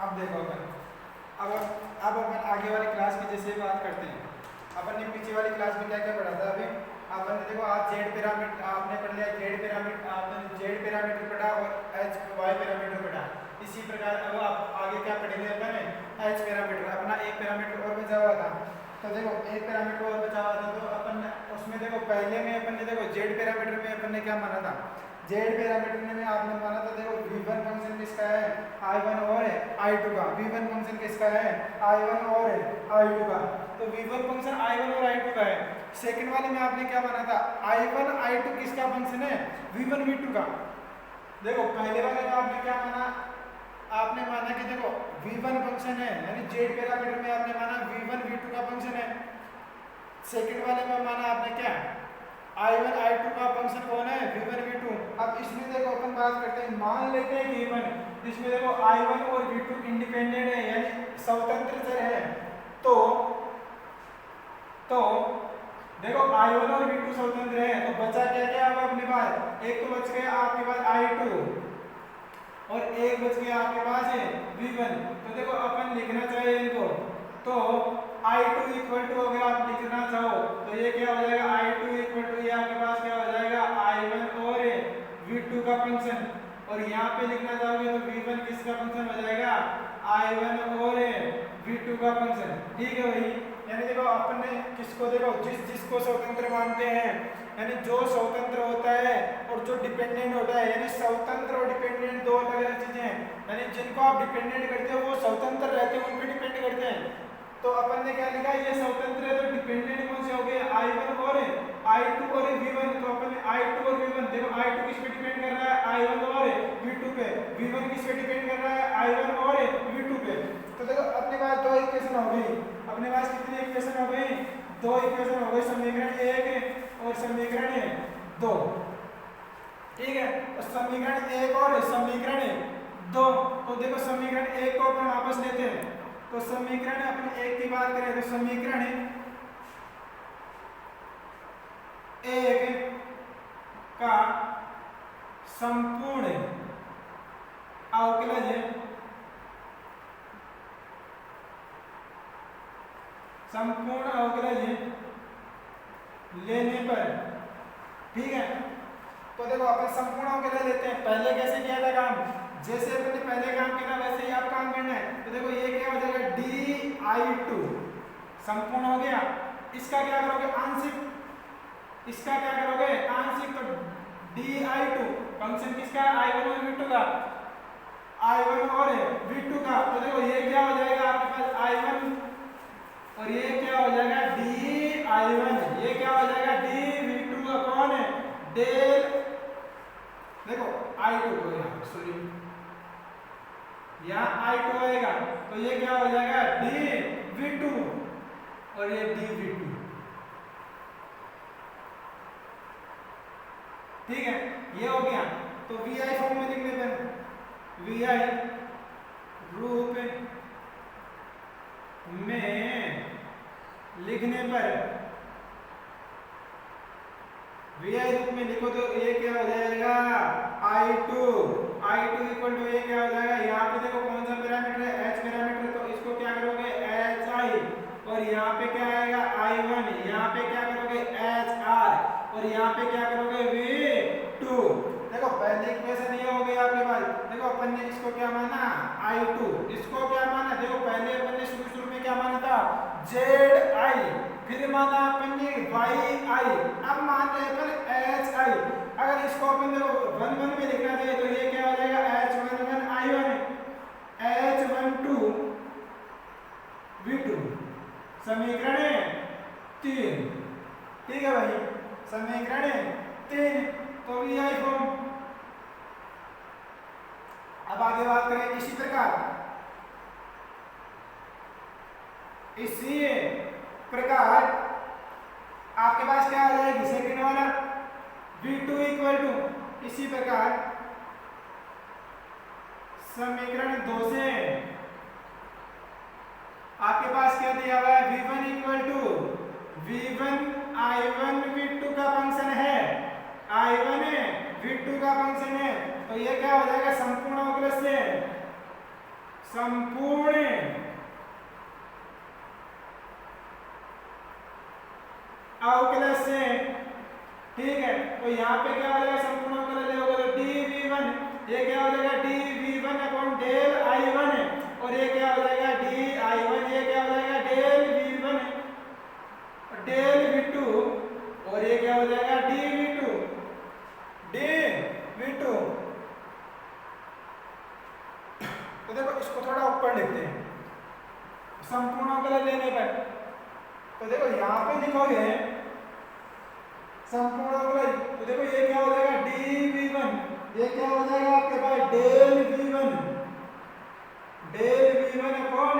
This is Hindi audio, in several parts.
अब देखो अब अपन आगे वाली क्लास की जैसे बात करते हैं। अपन ने पीछे वाली क्लास में क्या क्या पढ़ा था। अभी अपन ने देखो आज जेड पिरामिड आपने पढ़ लिया, जेड पिरामिड आपने जेड पिरामिड पढ़ा और एच वाई पिरामिड पढ़ा। इसी प्रकार अब आप आगे क्या पढ़ेंगे अपन एच पिरामिड। अपना एक पिरामिड और बचा हुआ था। तो देखो एक पिरामिड और बचा हुआ था, तो अपन उसमें देखो पहले में अपन ने देखो जेड पिरामिड में अपन ने क्या माना था। जेड पैरामीटर में आपने माना था देखो v1 फंक्शन किसका है i1 और i2 का। v1 फंक्शन किसका है i1 और i2 का। तो v1 फंक्शन i1 और i2 का है। सेकंड वाले में आपने क्या माना था i1 i2 किसका फंक्शन है v1 v2 का। देखो पहले वाले में आपने क्या माना, आपने माना कि देखो v1 फंक्शन है यानी जेड पैरामीटर में आपने माना v1 v2 का फंक्शन है। सेकंड वाले में माना आपने क्या i1 i2 का फंक्शन कौन है v1 v2। अब इसमें देखो अपन बात करते हैं, मान लेते हैं कि v1 इसमें देखो i1 और v2 इंडिपेंडेंट है यानी स्वतंत्र चर है। तो देखो i1 और v2 स्वतंत्र है, तो बचा क्या क्या अब अपने पास, एक तो बच गया आपके पास i2 और एक बच गया आपके पास है v1। तो देखो अपन लिखना चाहिए इनको, तो i2 इक्वल टू अगर आप लिखना चाहो तो ये क्या हो जाएगा i2 इक्वल टू ये आपके पास क्या हो जाएगा i1 और v2 का फंक्शन। और यहाँ पे लिखना चाहोगे तो v1 किसका फंक्शन हो जाएगा i1 और v2 का फंक्शन। ठीक है भाई, यानी देखो अपन ने किसको देखो जिसको स्वतंत्र मानते हैं यानी जो स्वतंत्र होता है और जो डिपेंडेंट होता है, यानी स्वतंत्र और डिपेंडेंट दो अलग अलग चीजें हैं। यानी जिनको आप डिपेंडेंट करते हो वो स्वतंत्र रहते हैं, उन पे डिपेंड करते हैं। तो अपन ने क्या लिखा ये स्वतंत्र है, तो डिपेंडेंट कौन से हो गए i1 और i2 और v1। तो अपन ने i2 और v1 देखो i2 किस पे डिपेंड कर रहा है i1 और v2 पे, v1 किस पे डिपेंड कर रहा है i1 और v2 पे। तो देखो अपने पास दो इक्वेशन हो गई, अपने पास कितनी इक्वेशन हो गई, दो इक्वेशन हो गई, समीकरण 1 और समीकरण 2। ठीक है, तो समीकरण 1 और समीकरण 2। तो देखो समीकरण 1 को अपन वापस लेते हैं, तो समीकरण अपन 1 की बात करें तो समीकरण 1 का संपूर्ण अवकलज लेने पर, ठीक है। तो देखो अपन संपूर्ण अवकलज लेते हैं। पहले कैसे किया था काम, जैसे अपन ने पहले काम किया वैसे ही आप काम करना है। तो देखो ये क्या हो जाएगा di2 संपूर्ण हो गया, इसका क्या करोगे आंशिक, इसका क्या करोगे आंशिक। तो di2 फंक्शन किसका i1 और v2 का, i1 और v2 का। तो देखो ये क्या हो जाएगा आपके पास i1 और ये क्या हो जाएगा di1, ये क्या हो जाएगा dv2 अपॉन डेल, देखो i2 को यहाँ सॉरी यहाँ i2 आएगा, तो ये क्या हो जाएगा dv2 और ये dv2। ठीक है, ये हो गया। तो vi फॉर्म में लिखने पर vi रूप में लिखने पर, vi रूप में लिखो तो ये क्या हो जाएगा i2 इक्वल टू ये क्या हो जाएगा, यहाँ पे देखो कौन सा पैरामीटर है h पैरामीटर, तो इसको क्या करोगे hi और यहाँ पे क्या आएगा i1, यहाँ पे क्या करोगे hr और यहाँ पे क्या करोगे v2। देखो पहले इक्वेशन ये हो गया आपके पास। देखो अपन ने इसको क्या माना i2, इसको क्या माना, देखो पहले अपन ने शुरू में क्या माना था zi, फिर माना अपन ने yi, अब मानते हैं अपन hi। अगर इसको अपन देखो 1 में लिखना चाहिए तो ये क्या हो जाएगा h11 i1 h12 v2 समीकरण 3। ठीक है भाई, समीकरण 3। तो vi फॉर्म। अब आगे बात करें इसी प्रकार आपके पास क्या आ जाएगी सेकंड वाला v2 इक्वल टू, इसी प्रकार समीकरण 2 से आपके पास क्या दिया हुआ है v1 equal to v1 i1 v2 का फंक्शन है, i1 v2 का फंक्शन है। तो ये क्या हो जाएगा संपूर्ण अवकलज से संपूर्ण अवकलज से, ठीक है। तो यहाँ पे क्या हो जाएगा, संपूर्ण अवकलज होगा तो dv1, ये क्या हो जाएगा dv1 अपॉन डेल i1 है, और ये क्या हो जाएगा di1, ये क्या हो जाएगा डेल v1 डेल v2, और ये क्या हो जाएगा dv2 dv2। तो देखो इसको थोड़ा ऊपर लिखते हैं संपूर्ण अवकलज लेने पर। तो देखो यहाँ पे लिखोगे संपूर्ण अवकलज, तो देखो ये क्या हो जाएगा dv1, ये क्या हो जाएगा आपके पास del v1 upon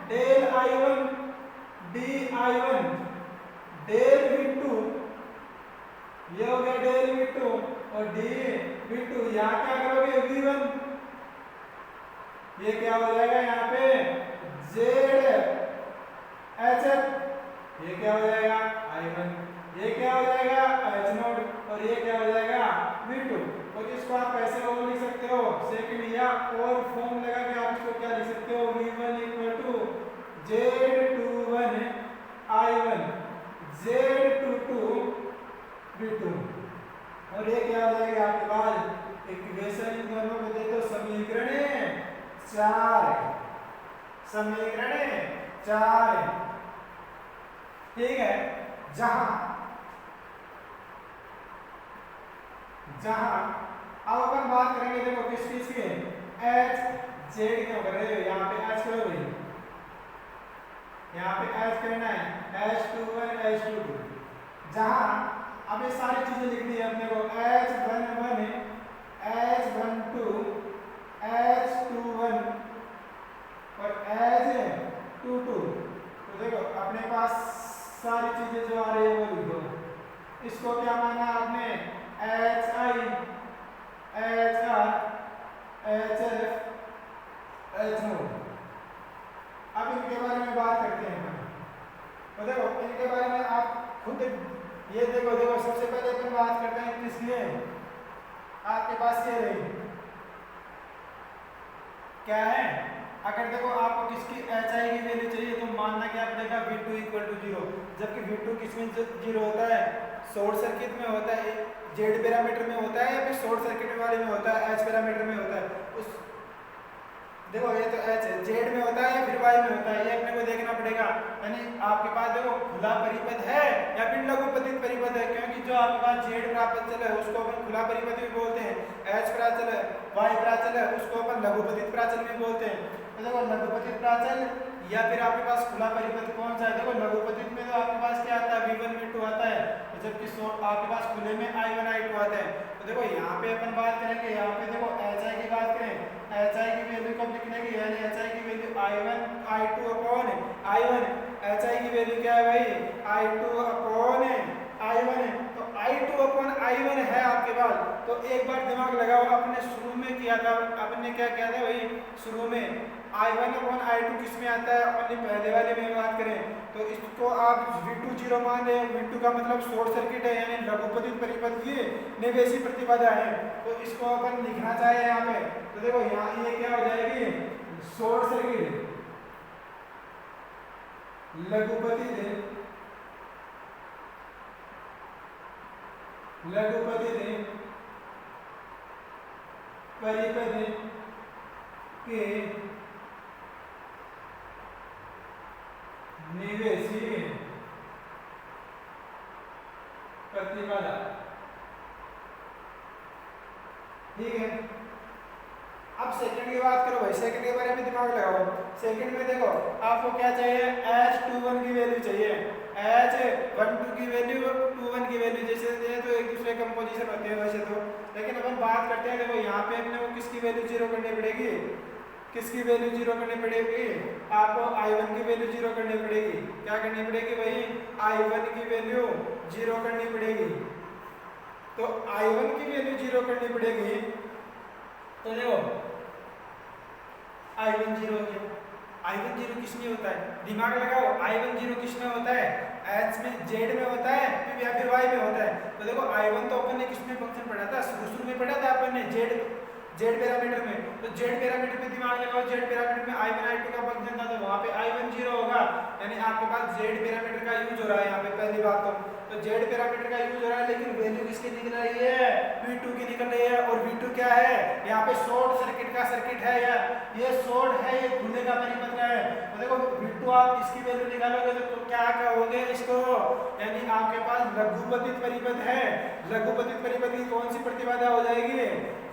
del i1 di1 del v2, ये हो गया डेल v2 और dv2, यहाँ क्या करोगे v1, ये क्या हो जाएगा यहाँ पे zhf, ये क्या हो जाएगा i1, ये क्या हो जाएगा h0, और ये क्या हो जाएगा v2। और इसको आप ऐसे और लिख सकते हो सेकंड या और फॉर्म लगा के आप इसको क्या लिख सकते हो v1 equal to z21 i1 z22 v2, और ये क्या हो जाएगा आपके पास इक्वेशन, इन दोनों को दे दो समीकरण 4, समीकरण 4, ठीक है। जहां अब अपन बात करेंगे, देखो किस चीज की, एच जेड क्यों कर रहे हो, यहाँ पे एच करो भाई, यहाँ पे एच करना है h21 h22, जहां अब ये सारी चीजें लिखनी है अपने को h11 h12 h21 और h22। तो देखो अपने पास सारी चीजें जो आ रही है वो लिखो, इसको क्या माना आपने hi hr hf h0। अब इनके बारे में बात करते हैं। तो देखो इनके बारे में आप खुद ये देखो सबसे पहले अपन बात करते हैं किसकी, आपके पास ये रही क्या है, अगर देखो आपको किसकी hi की वैल्यू चाहिए तो मानना क्या पड़ेगा v2 इक्वल टू 0, जबकि v2 किसमें 0 होता है, शॉर्ट सर्किट में होता है, जेड पैरामीटर में होता है या फिर शॉर्ट सर्किट वाले में होता है, एच पैरामीटर में होता है। उस देखो ये तो एच है, जेड में होता है या फिर वाई में होता है, ये अपने को देखना पड़ेगा। यानी आपके पास देखो खुला परिपथ है या फिर लघुपतित परिपथ है, क्योंकि जो आपके पास जेड प्राचल है उसको अपन खुला परिपथ भी बोलते हैं, एच प्राचल है, वाई प्राचल है उसको अपन लघुपतित प्राचल भी बोलते हैं। तो देखो लघुपतित प्राचल या फिर आपके पास खुला परिपथ कौन सा है, देखो लघुपतित में तो आपके पास क्या आता है v1 v2 आता है, तो जबकि आपके पास खुले में i1 i2 आता है। तो देखो यहाँ पे अपन बात करेंगे, यहाँ पे देखो hi की बात करें, hi की वैल्यू कब लिखने की, यानी hi की value i1 i2 upon i1, hi की वैल्यू क्या है भाई i2 अपॉन i1 है, तो i2 अपॉन i1 है आपके पास। तो एक बार दिमाग लगाओ, आपने शुरू में किया था, आपने क्या किया था भाई शुरू में i1 अपॉन i2 किस में आता है, अपने पहले वाले में बात करें तो इसको आप v2 0 मान रहे, v2 का मतलब शॉर्ट सर्किट है, यानी लघुपतित परिपथ की निवेशी प्रतिबाधा है। तो इसको अपन लिखना चाहे यहाँ पे, तो देखो यहाँ ये क्या हो जाएगी शॉर्ट सर्किट लघुपतित परिपथ के निवेशी प्रतिबाधा, ठीक है। अब सेकंड की बात करो भाई, सेकंड के बारे में दिमाग लगाओ। सेकंड में देखो आपको क्या चाहिए, h21 की वैल्यू चाहिए, h12 की वैल्यू 21 की वैल्यू, जैसे तो एक दूसरे कंपोजिशन होते हैं वैसे तो, लेकिन अपन बात करते हैं देखो यहाँ पे अपने को किसकी वैल्यू 0 करनी पड़ेगी, किसकी वैल्यू 0 करनी पड़ेगी, आपको i1 की वैल्यू 0 करनी पड़ेगी। क्या करनी पड़ेगी भाई, i1 की वैल्यू 0 करनी पड़ेगी। तो i1 की वैल्यू 0 करनी पड़ेगी, तो देखो i1 0 हो गया। i1 0 किस में होता है, दिमाग लगाओ, i1 0 किस में होता है, h में z में होता है या फिर y में होता है। तो देखो i1 तो अपन ने किस में फंक्शन पढ़ा था, शुरू में पढ़ा था अपन ने जेड पैरामीटर में। तो जेड पैरामीटर में दिमाग लगाओ, जेड पैरामीटर में i1 i2 का फंक्शन था तो वहां पे i1 0 होगा, यानी आपके पास जेड पैरामीटर का यूज हो रहा है यहाँ पे पहली बात तो जेड पैरामीटर का यूज हो रहा है, लेकिन वैल्यू किसकी निकल रही है, v2 की निकल रही है। और v2 क्या है, यहाँ पे शॉर्ट सर्किट का सर्किट है, या ये शॉर्ट है, ये खुले का परिपथ है। तो देखो v2 आप इसकी वैल्यू निकालोगे तो क्या कहोगे इसको, यानी आपके पास लघुपतित परिपथ है। लघुपतित परिपथ की कौन सी प्रतिबाधा हो जाएगी,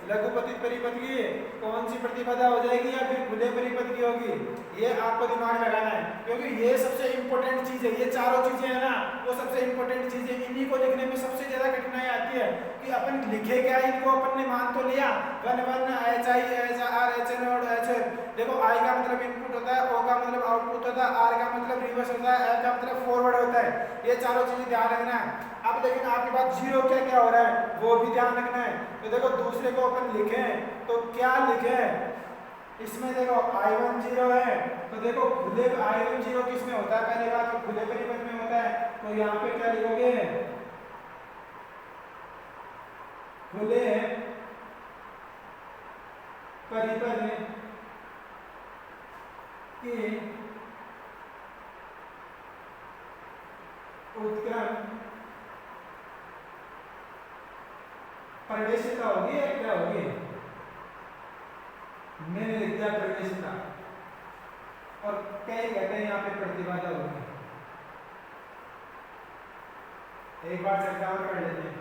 लघुपतित परिपथ की कौन सी प्रतिबाधा हो जाएगी, या फिर खुले परिपथ की होगी, ये आपको दिमाग लगाना है, क्योंकि ये सबसे इंपॉर्टेंट चीज है। ये चारों चीजें है ना, वो सबसे इंपॉर्टेंट चीज है, इन्हीं को लिखने में सबसे ज्यादा कठिनाई आती है कि अपन लिखे क्या, इनको अपन ने मान तो लिया 1 1 H I H R H N और एच एफ। देखो आई का मतलब इनपुट होता है, ओ का मतलब आउटपुट होता है, आर का मतलब रिवर्स होता है, एल का मतलब फॉरवर्ड होता है। ये चारों चीजें ध्यान रखना है। अब लेकिन आपके पास जीरो क्या क्या हो रहा है वो भी ध्यान रखना है। तो देखो दूसरे को अपन लिखें तो क्या लिखें, इसमें देखो i1 0 है, तो देखो खुले i1 0 किस में होता है, पहली बात तो खुले परिपथ में होता है, तो यहाँ पे क्या लिखोगे, खुले परिपथ की उत्क्रम प्रवेशिता होगी या क्या होगी, मैंने लिख दिया प्रवेशिता, और कई कहते हैं यहाँ पे प्रतिबाधा होगी। एक बार चर्चा और कर लेते हैं,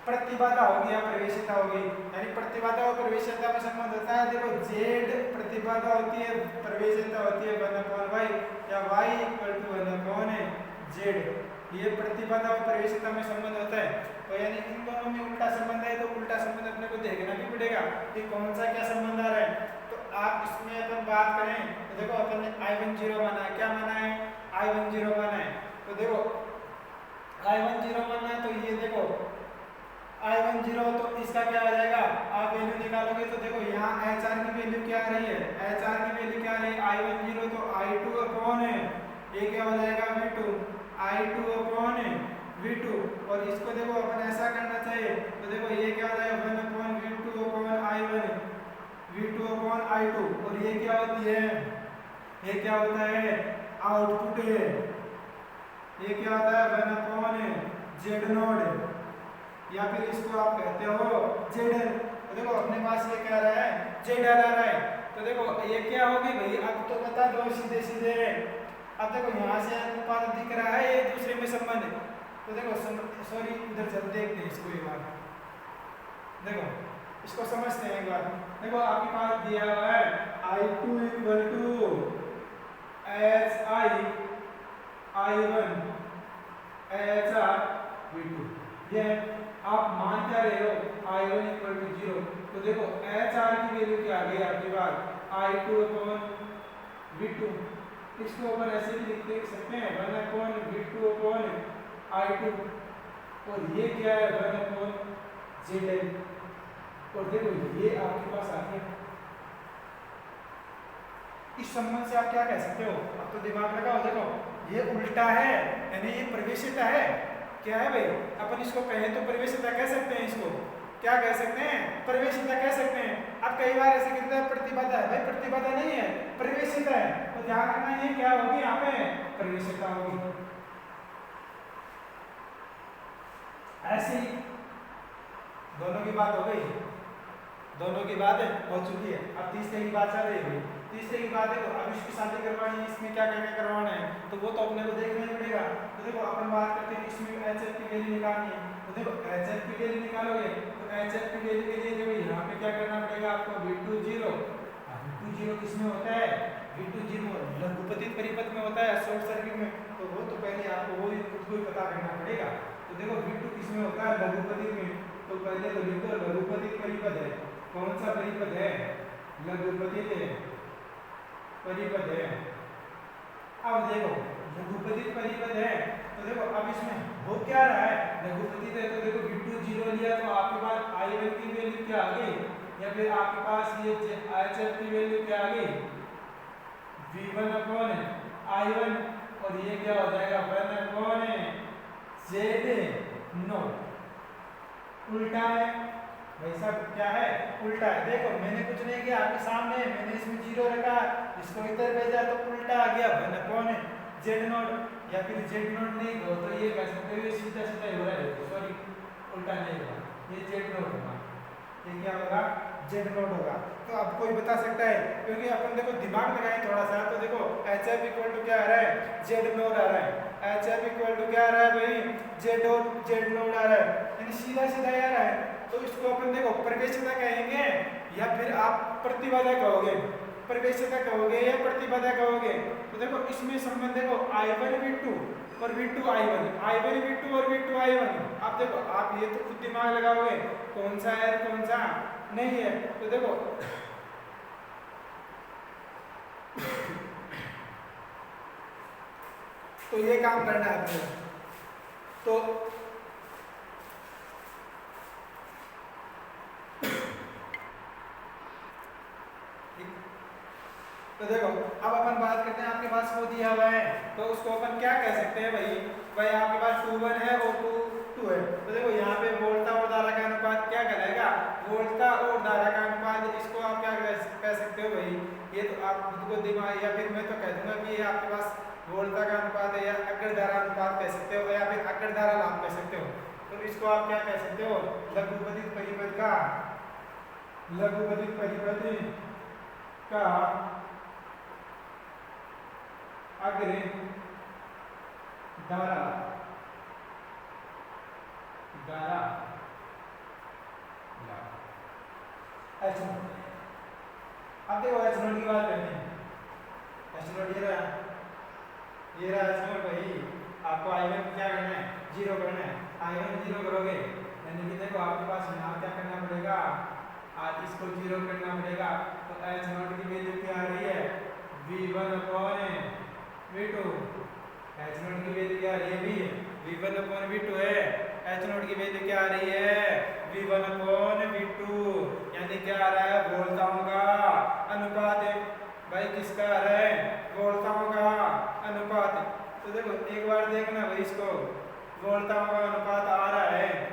प्रतिबाधा होगी या प्रवेशिता होगी, यानी प्रतिबाधा और प्रवेशिता में संबंध होता है। देखो जेड प्रतिबाधा होती है, प्रवेशिता होती है 1/y, या y = 1/z, ये प्रतिबाधा और प्रवेशिता में संबंध होता है। तो यानी इन दोनों में उल्टा संबंध है, तो उल्टा संबंध अपने को देखना भी पड़ेगा कि कौन सा क्या संबंध आ रहा है। तो आप इसमें अपन बात करें तो देखो अपन ने i1 0 माना है, क्या माना है, i1 0 माना है, तो देखो i1 0 माना है, तो ये देखो i1 0, तो इसका क्या आ जाएगा, आप वैल्यू निकालोगे तो देखो यहाँ HR की वैल्यू क्या आ रही है, HR की वैल्यू क्या आ रही है, i1 0 तो i2 अपॉन है, ये क्या हो जाएगा v2, i2 अपॉन v2, और इसको देखो अपन ऐसा करना चाहिए, तो देखो ये क्या हो जाएगा 1/v2 upon i1, v2 upon i2, और ये क्या होती है, ये क्या होता है आउटपुट है, ये क्या होता है 1/z0, या फिर इसको आप कहते हो zl। तो देखो अपने पास ये क्या रहा है, zl आ रहा है, तो देखो ये क्या होगी भाई, अब तो बता दो सीधे सीधे। अब देखो यहाँ से अनुपात दिख रहा है, ये दूसरे में संबंध है, तो देखो सॉरी इधर चल देखते हैं इसको एक बार, देखो इसको समझते हैं एक बार। देखो आपके पास दिया हुआ है i2 = hi1 HR v2, ये आप मान क्या रहे हो i1 = 0, तो देखो HR की वैल्यू क्या आ गई आपके पास i2 अपॉन v2, इसको अपन ऐसे भी लिख सकते हैं 1/v2 अपॉन i2, और ये क्या है 1/zl, और देखो ये आपके पास आ गया। इस संबंध से आप क्या कह सकते हो, अब तो दिमाग लगाओ, देखो ये उल्टा है यानी ये प्रवेशिता है, क्या है भाई, अपन इसको कहें तो प्रवेशिता कह सकते हैं, इसको क्या कह सकते हैं, प्रवेशिता कह सकते हैं। अब कई बार ऐसे कहते हैं प्रतिबाधा है, भाई प्रतिबाधा नहीं है प्रवेशिता है, तो ध्यान रखना ये क्या होगी, यहाँ पे प्रवेशिता होगी। ऐसी दोनों की बात हो गई, दोनों की बात हो चुकी है, अब तीसरे की बात चल रही है। तीसरे की बात है तो अब इसकी शादी करवानी है, इसमें क्या क्या करवाना है तो वो तो अपने को देखना ही पड़ेगा। तो देखो अपन बात करते हैं इसमें HF की वैल्यू निकालनी है, तो देखो HF की वैल्यू निकालोगे तो HF की वैल्यू के लिए देखो यहाँ पे क्या करना पड़ेगा आपको, v2 0, v2 0 किसमें होता है, v2 0 लघुपतित परिपथ में होता है, शॉर्ट सर्किट में, तो वो तो पहले आपको वो खुद को ही पता करना पड़ेगा। तो देखो v2 किसमें होता है, लघुपतित में, तो पहले तो लिखो लघुपतित परिपथ है, कौन सा परिपथ है, लघुपतित परिपथ है। अब देखो लघुपतित परिपथ है, तो देखो अब इसमें हो क्या रहा है, लघुपतित है, तो देखो v2 0 लिया तो आपके पास i1 की वैल्यू क्या आ गई, या फिर आपके पास ये HF की वैल्यू क्या आ गई v1 अपॉन i1, और ये क्या हो जाएगा 1/z0, उल्टा है भाई साहब क्या है, उल्टा है। देखो मैंने कुछ नहीं किया, आपके सामने है, मैंने इसमें जीरो रखा, इसको इधर भेजा तो उल्टा आ गया। वन अपॉन जेड नॉट, या फिर जेड नॉट नहीं हो तो ये कह सकते हो ये सीधा सीधा ही हो रहा है, सॉरी उल्टा नहीं होगा, ये जेड नॉट होगा। ये क्या होगा, जेड नॉट होगा। तो अब कोई बता सकता है, क्योंकि अपन देखो दिमाग लगाए थोड़ा सा, तो देखो एच एफ इक्वल टू क्या आ रहा है, जेड नॉट आ रहा है। एच एफ इक्वल टू क्या आ रहा है भाई, जेड नॉट आ रहा है, यानी सीधा सीधा आ रहा है। तो इसको अपन देखो प्रवेश्यता कहेंगे या फिर आप प्रतिबाधा कहोगे, प्रवेश्यता कहोगे या प्रतिबाधा कहोगे। तो देखो इसमें संबंध देखो I1 V2 और V2 I1, I1 V2 और V2 I1। आप देखो आप ये तो खुद दिमाग लगाओगे कौन सा है कौन सा नहीं है। तो देखो तो ये काम करना है आपको। तो तो देखो अब अपन बात करते हैं, आपके पास वो दिया हुआ है तो उसको अपन क्या कह सकते हैं भाई, भाई आपके पास 2 1 है और 2 2 है। तो देखो यहाँ पे वोल्टा और धारा का अनुपात क्या कहलाएगा, वोल्टा और धारा का अनुपात। इसको आप क्या कह सकते हो भाई, ये तो आप खुद को दिमाग, या फिर मैं तो कह दूंगा कि ये आपके पास वोल्टा का अनुपात है, या अग्र धारा अनुपात कह सकते हो, या फिर अग्र धारा लाभ कह सकते हो। तो इसको आप क्या कह सकते हो, लघुपतित परिपथ का, लघुपतित परिपथ का अग्र धारा, धारा एच नोट। अब देखो एच नोट की बात करते हैं। एच नोट ये रहा एच नोट भाई। आपको I1 क्या करना है, जीरो करना है। I1 जीरो करोगे यानी कि देखो आपके पास यहाँ क्या करना पड़ेगा, आज इसको जीरो करना पड़ेगा। तो एच नोट की वैल्यू क्या आ रही है, V1 upon V2। H note की वैल्यू क्या आ रही है भी, V1 अपॉन V2 है। एच नोट की वैल्यू क्या आ रही है, V1 अपॉन V2, यानी क्या आ रहा है, वोल्टाओं का अनुपात है। भाई किसका आ रहा है, वोल्टाओं का अनुपात। तो देखो एक बार देखना भाई इसको, वोल्टाओं का अनुपात आ रहा है।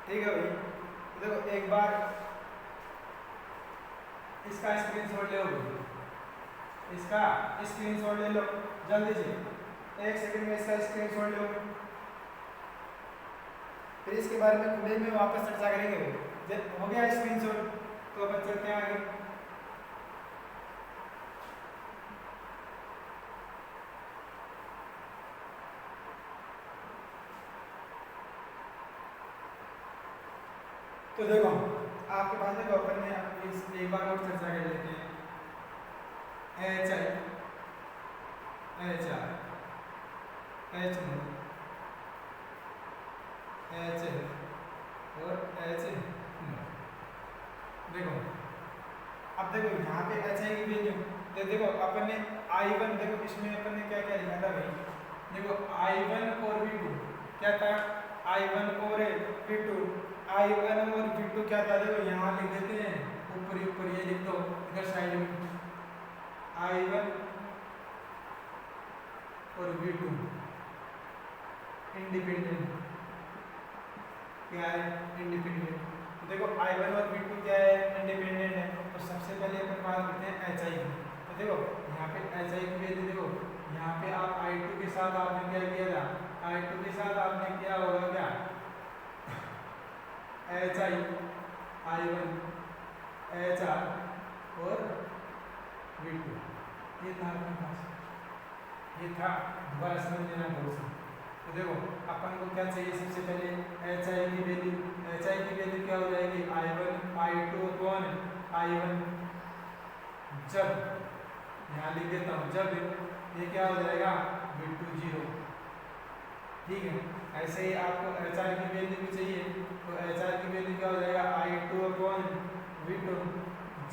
ठीक है भाई, देखो एक बार इसका स्क्रीनशॉट ले लो, इसका स्क्रीनशॉट ले लो जल्दी से, 1 सेकंड में इसका स्क्रीनशॉट लो। फिर इसके बारे में खुले में वापस चर्चा करेंगे। हो गया स्क्रीनशॉट, तो अपन चलते हैं आगे। तो देखो आपके पास देखो अपन ने एक बार और चर्चा कर लेते हैं। H I, H R, H note, H F और एच नोट। देखो अब देखो यहाँ पे एच आई की वैल्यू देखो अपन ने I1, देखो इसमें अपन ने क्या क्या लिखा था भाई, देखो I1 और V2 क्या था, I1 और V2, I1 और V2 क्या था, देखो यहाँ लिख देते हैं, ऊपर ऊपर ये लिख दो इधर साइड में, I1 और V2 इंडिपेंडेंट, क्या है इंडिपेंडेंट। देखो I1 और V2 क्या है, इंडिपेंडेंट है। तो सबसे पहले अपन बात करते हैं HI की। तो देखो यहाँ पे HI की वैल्यू देखो, यहाँ पे आप I2 के साथ आपने क्या किया था, I2 के साथ आपने क्या होगा क्या, HI, I1, HR और V2, ये था अपने पास, ये था। दोबारा समझ लेना बहुत सा। तो देखो अपन को क्या चाहिए, सबसे पहले HI की वैल्यू, HI की वैल्यू क्या हो जाएगी, I1 I2 अपॉन I1, जब यहाँ लिख देता हूँ, जब ये क्या हो जाएगा V2 0। ठीक है, ऐसे ही आपको HR की वैल्यू भी चाहिए, तो HR की वैल्यू क्या हो जाएगा, I2 अपॉन V2,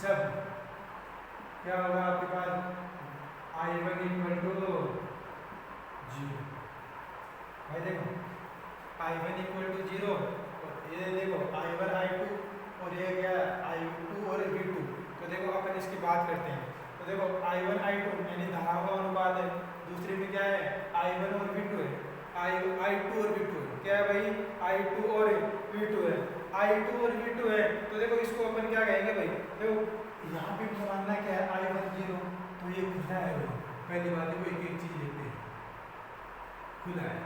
जब क्या होगा आपके पास आई वन इक्वल टू 0। भाई देखो आई वन इक्वल टू 0, और ये देखो आई वन आई टू, और ये क्या आई टू और वी टू। तो देखो अपन इसकी बात करते हैं। तो देखो आई वन आई टू यानी धाराओं का अनुपात है, दूसरे में क्या है आई वन और वी टू है, आई टू और वी टू है, क्या है भाई आई टू और वी टू है, आई टू और वी टू है। तो देखो इसको अपन क्या कहेंगे भाई, देखो यहाँ पे मानना क्या है आई वन 0, तो ये खुला है भाई। पहली बात है एक एक चीज लेते हैं, खुला है।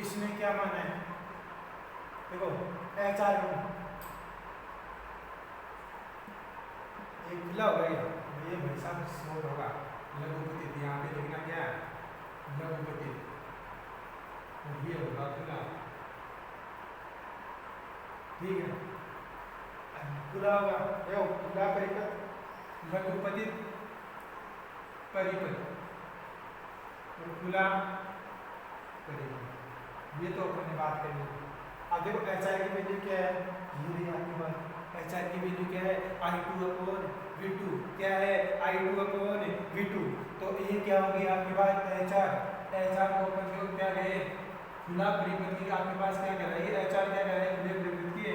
इसमें क्या माना है, देखो एच आर ये खुला होगा, ये भाई साहब शॉर्ट होगा, लघुपति यहाँ पे लिखना क्या है लघुपति, और ये होगा खुला, ठीक है खुला होगा। देखो खुला परिपथ लघुपति परिपथ और खुला परिपथ, ये तो अपन ने बात करी। अब देखो एच आर की वैल्यू क्या है, ये रही आपके पास एच आर की वैल्यू क्या है आई टू अपॉन वी टू, क्या है आई टू अपॉन वी टू। तो ये क्या होगी आपके पास एच आर, एच आर को अपन देखो क्या कहे खुला परिपथ की, आपके पास क्या कह रहा है एच आर, क्या कह रहा है खुले परिपथ की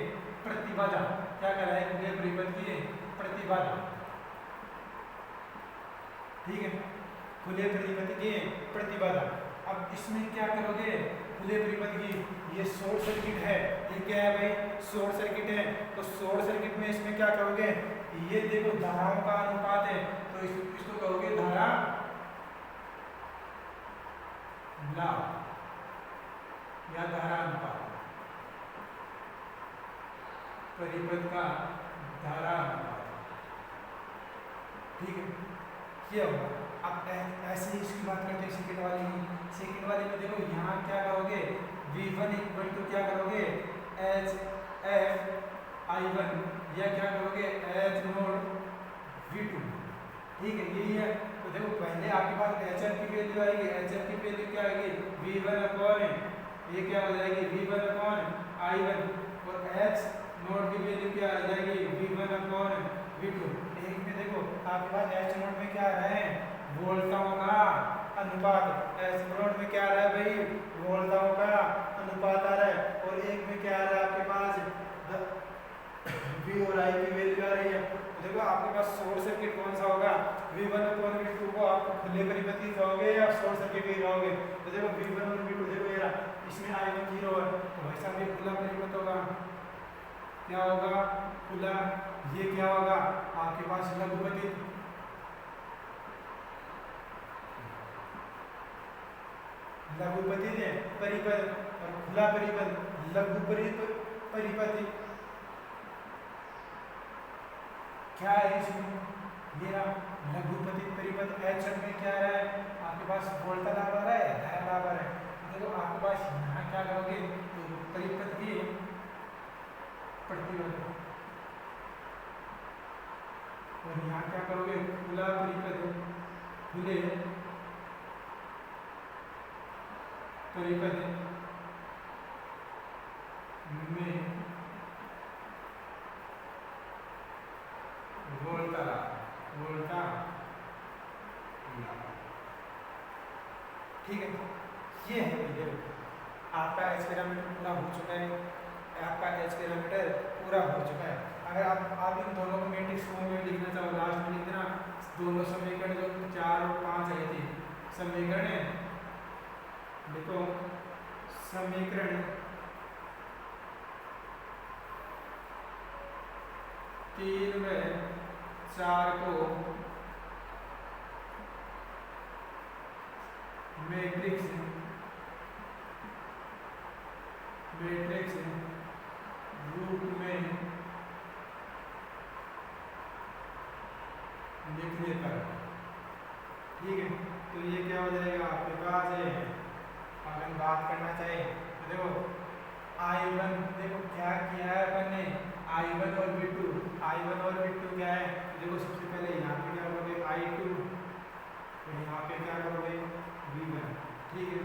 प्रतिबाधा, क्या कह रहा है खुले परिपथ की प्रतिबाधा, ठीक है खुले परिपथ की प्रतिबाधा। अब इसमें क्या करोगे खुले परिपथ की, ये शॉर्ट सर्किट है, ये क्या है भाई शॉर्ट सर्किट है, तो शॉर्ट सर्किट में इसमें क्या करोगे, ये देखो धाराओं का अनुपात है, तो इसको कहोगे धारा लाभ या धारा अनुपात, परिपथ का धारा अनुपात, ठीक है ये होगा। अब ऐसे ही इसकी बात करते हैं सेकंड वाले की, सेकंड वाले में देखो यहाँ क्या करोगे V1 इक्वल टू क्या करोगे एच एफ आई वन, या क्या करोगे एच नोड V2, ठीक है यही है। तो देखो पहले आपके पास एच एफ की वैल्यू आएगी, एच एफ की वैल्यू क्या आएगी V1 अपॉन, ये क्या हो जाएगी V1 अपॉन आई वन, और एच नोड की वैल्यू क्या आ जाएगी V1 अपॉन V2। एक में देखो आपके पास एच नोड में क्या है वोल्टाओं का अनुपात, एच नोड में क्या आ रहा है भाई वोल्टाओं का अनुपात आ रहा है, और एक में क्या आ रहा है आपके पास V और I की वैल्यू आ रही है। तो देखो आपके पास शॉर्ट सर्किट कौन सा होगा V1 अपॉन V2 को आप खुले परिपथ की कहोगे या शॉर्ट सर्किट की कहोगे। तो देखो V1 और V2 देखो ये रहा, इसमें I1 0 है, तो भाई साहब ये खुला परिपथ होगा, क्या होगा खुला, ये क्या होगा आपके पास लघुपति, लघुपति ने परिपथ और खुला परिपथ लघु परिपथ, क्या है इसमें ये रहा लघुपति परिपथ। एच में क्या आ रहा है आपके पास वोल्टा लाभ आ रहा है धारा लाभ आ रहा है, देखो आपके पास यहाँ क्या करोगे तो परिपथ की प्रतिबाधा, और यहाँ क्या करोगे खुला परिपथ, खुले परिपथ में वोल्टा ठीक है ये है वीडियो। आपका एच पैरामीटर पूरा हो चुका है, आपका एच पैरामीटर पूरा हो चुका है। अगर आप इन दोनों को मैट्रिक्स फॉर्म में लिखना चाहो लास्ट में लिख देना, दोनों समीकरण जो 4 और 5 है थे समीकरण है, देखो समीकरण 3 व 4 को मैट्रिक्स रूप में लिखने पर, ठीक है तो ये क्या हो जाएगा आपके पास है। अगर बात करना चाहिए तो देखो I1 देखो क्या किया है अपन ने I1 और V2, I1 और V2 क्या है तो देखो सबसे पहले यहाँ पे क्या करोगे I2, तो यहाँ पे क्या करोगे V1, ठीक है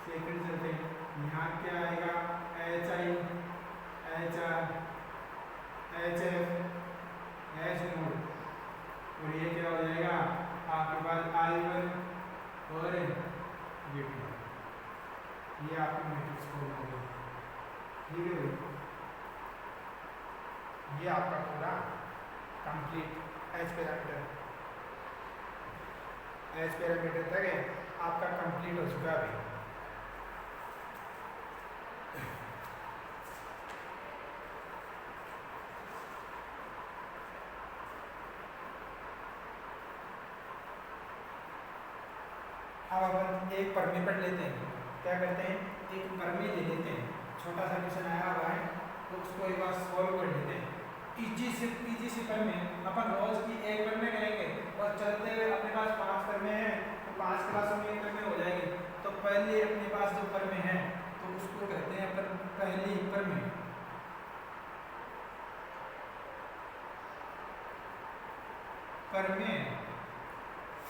सेकंड चलते हैं, यहाँ क्या आएगा HI HR HF H node, और ये क्या हो जाएगा आपके पास I1 ये आपका पूरा कंप्लीट एच पैरामीटर तक है आपका कंप्लीट हो चुका है अभी। अब अपन एक परमी पढ़ लेते हैं। क्या करते हैं, एक परमी ले लेते हैं, छोटा सा क्वेश्चन आया हुआ है तो उसको एक बार सॉल्व कर लेते हैं। इजी सी परमी अपन रोज की एक परमी करेंगे और चलते हुए अपने पास 5 परमी हैं तो 5 क्लासों में एक परमी हो जाएगी। तो पहले अपने पास जो परमी है तो उसको कहते हैं अपन पहली परमी। परमी